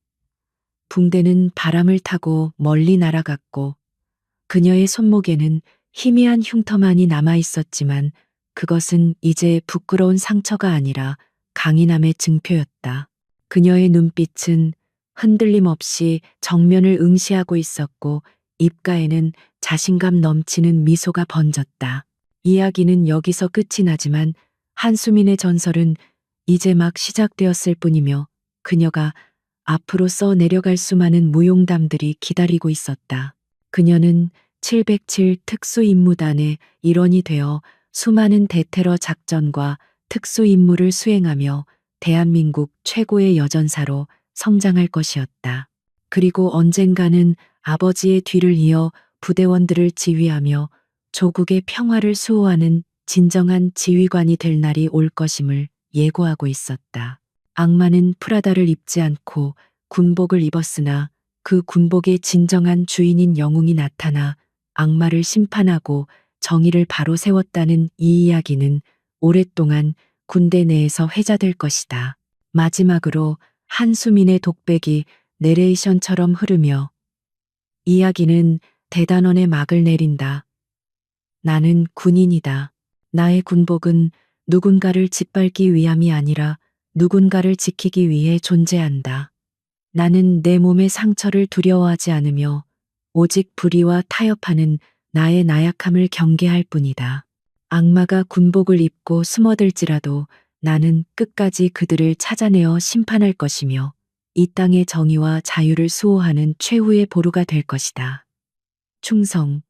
붕대는 바람을 타고 멀리 날아갔고 그녀의 손목에는 희미한 흉터만이 남아 있었지만 그것은 이제 부끄러운 상처가 아니라 강인함의 증표였다. 그녀의 눈빛은 흔들림 없이 정면을 응시하고 있었고 입가에는 자신감 넘치는 미소가 번졌다. 이야기는 여기서 끝이 나지만 한수민의 전설은 이제 막 시작되었을 뿐이며 그녀가 앞으로 써 내려갈 수많은 무용담들이 기다리고 있었다. 그녀는 707 특수임무단의 일원이 되어 수많은 대테러 작전과 특수임무를 수행하며 대한민국 최고의 여전사로 성장할 것이었다. 그리고 언젠가는 아버지의 뒤를 이어 부대원들을 지휘하며 조국의 평화를 수호하는 진정한 지휘관이 될 날이 올 것임을 예고하고 있었다. 악마는 프라다를 입지 않고 군복을 입었으나 그 군복의 진정한 주인인 영웅이 나타나 악마를 심판하고 정의를 바로 세웠다는 이 이야기는 오랫동안 군대 내에서 회자될 것이다. 마지막으로 한수민의 독백이 내레이션처럼 흐르며 이야기는 대단원의 막을 내린다. 나는 군인이다. 나의 군복은 누군가를 짓밟기 위함이 아니라 누군가를 지키기 위해 존재한다. 나는 내 몸의 상처를 두려워하지 않으며 오직 불의와 타협하는 나의 나약함을 경계할 뿐이다. 악마가 군복을 입고 숨어들지라도 나는 끝까지 그들을 찾아내어 심판할 것이며 이 땅의 정의와 자유를 수호하는 최후의 보루가 될 것이다. 충성.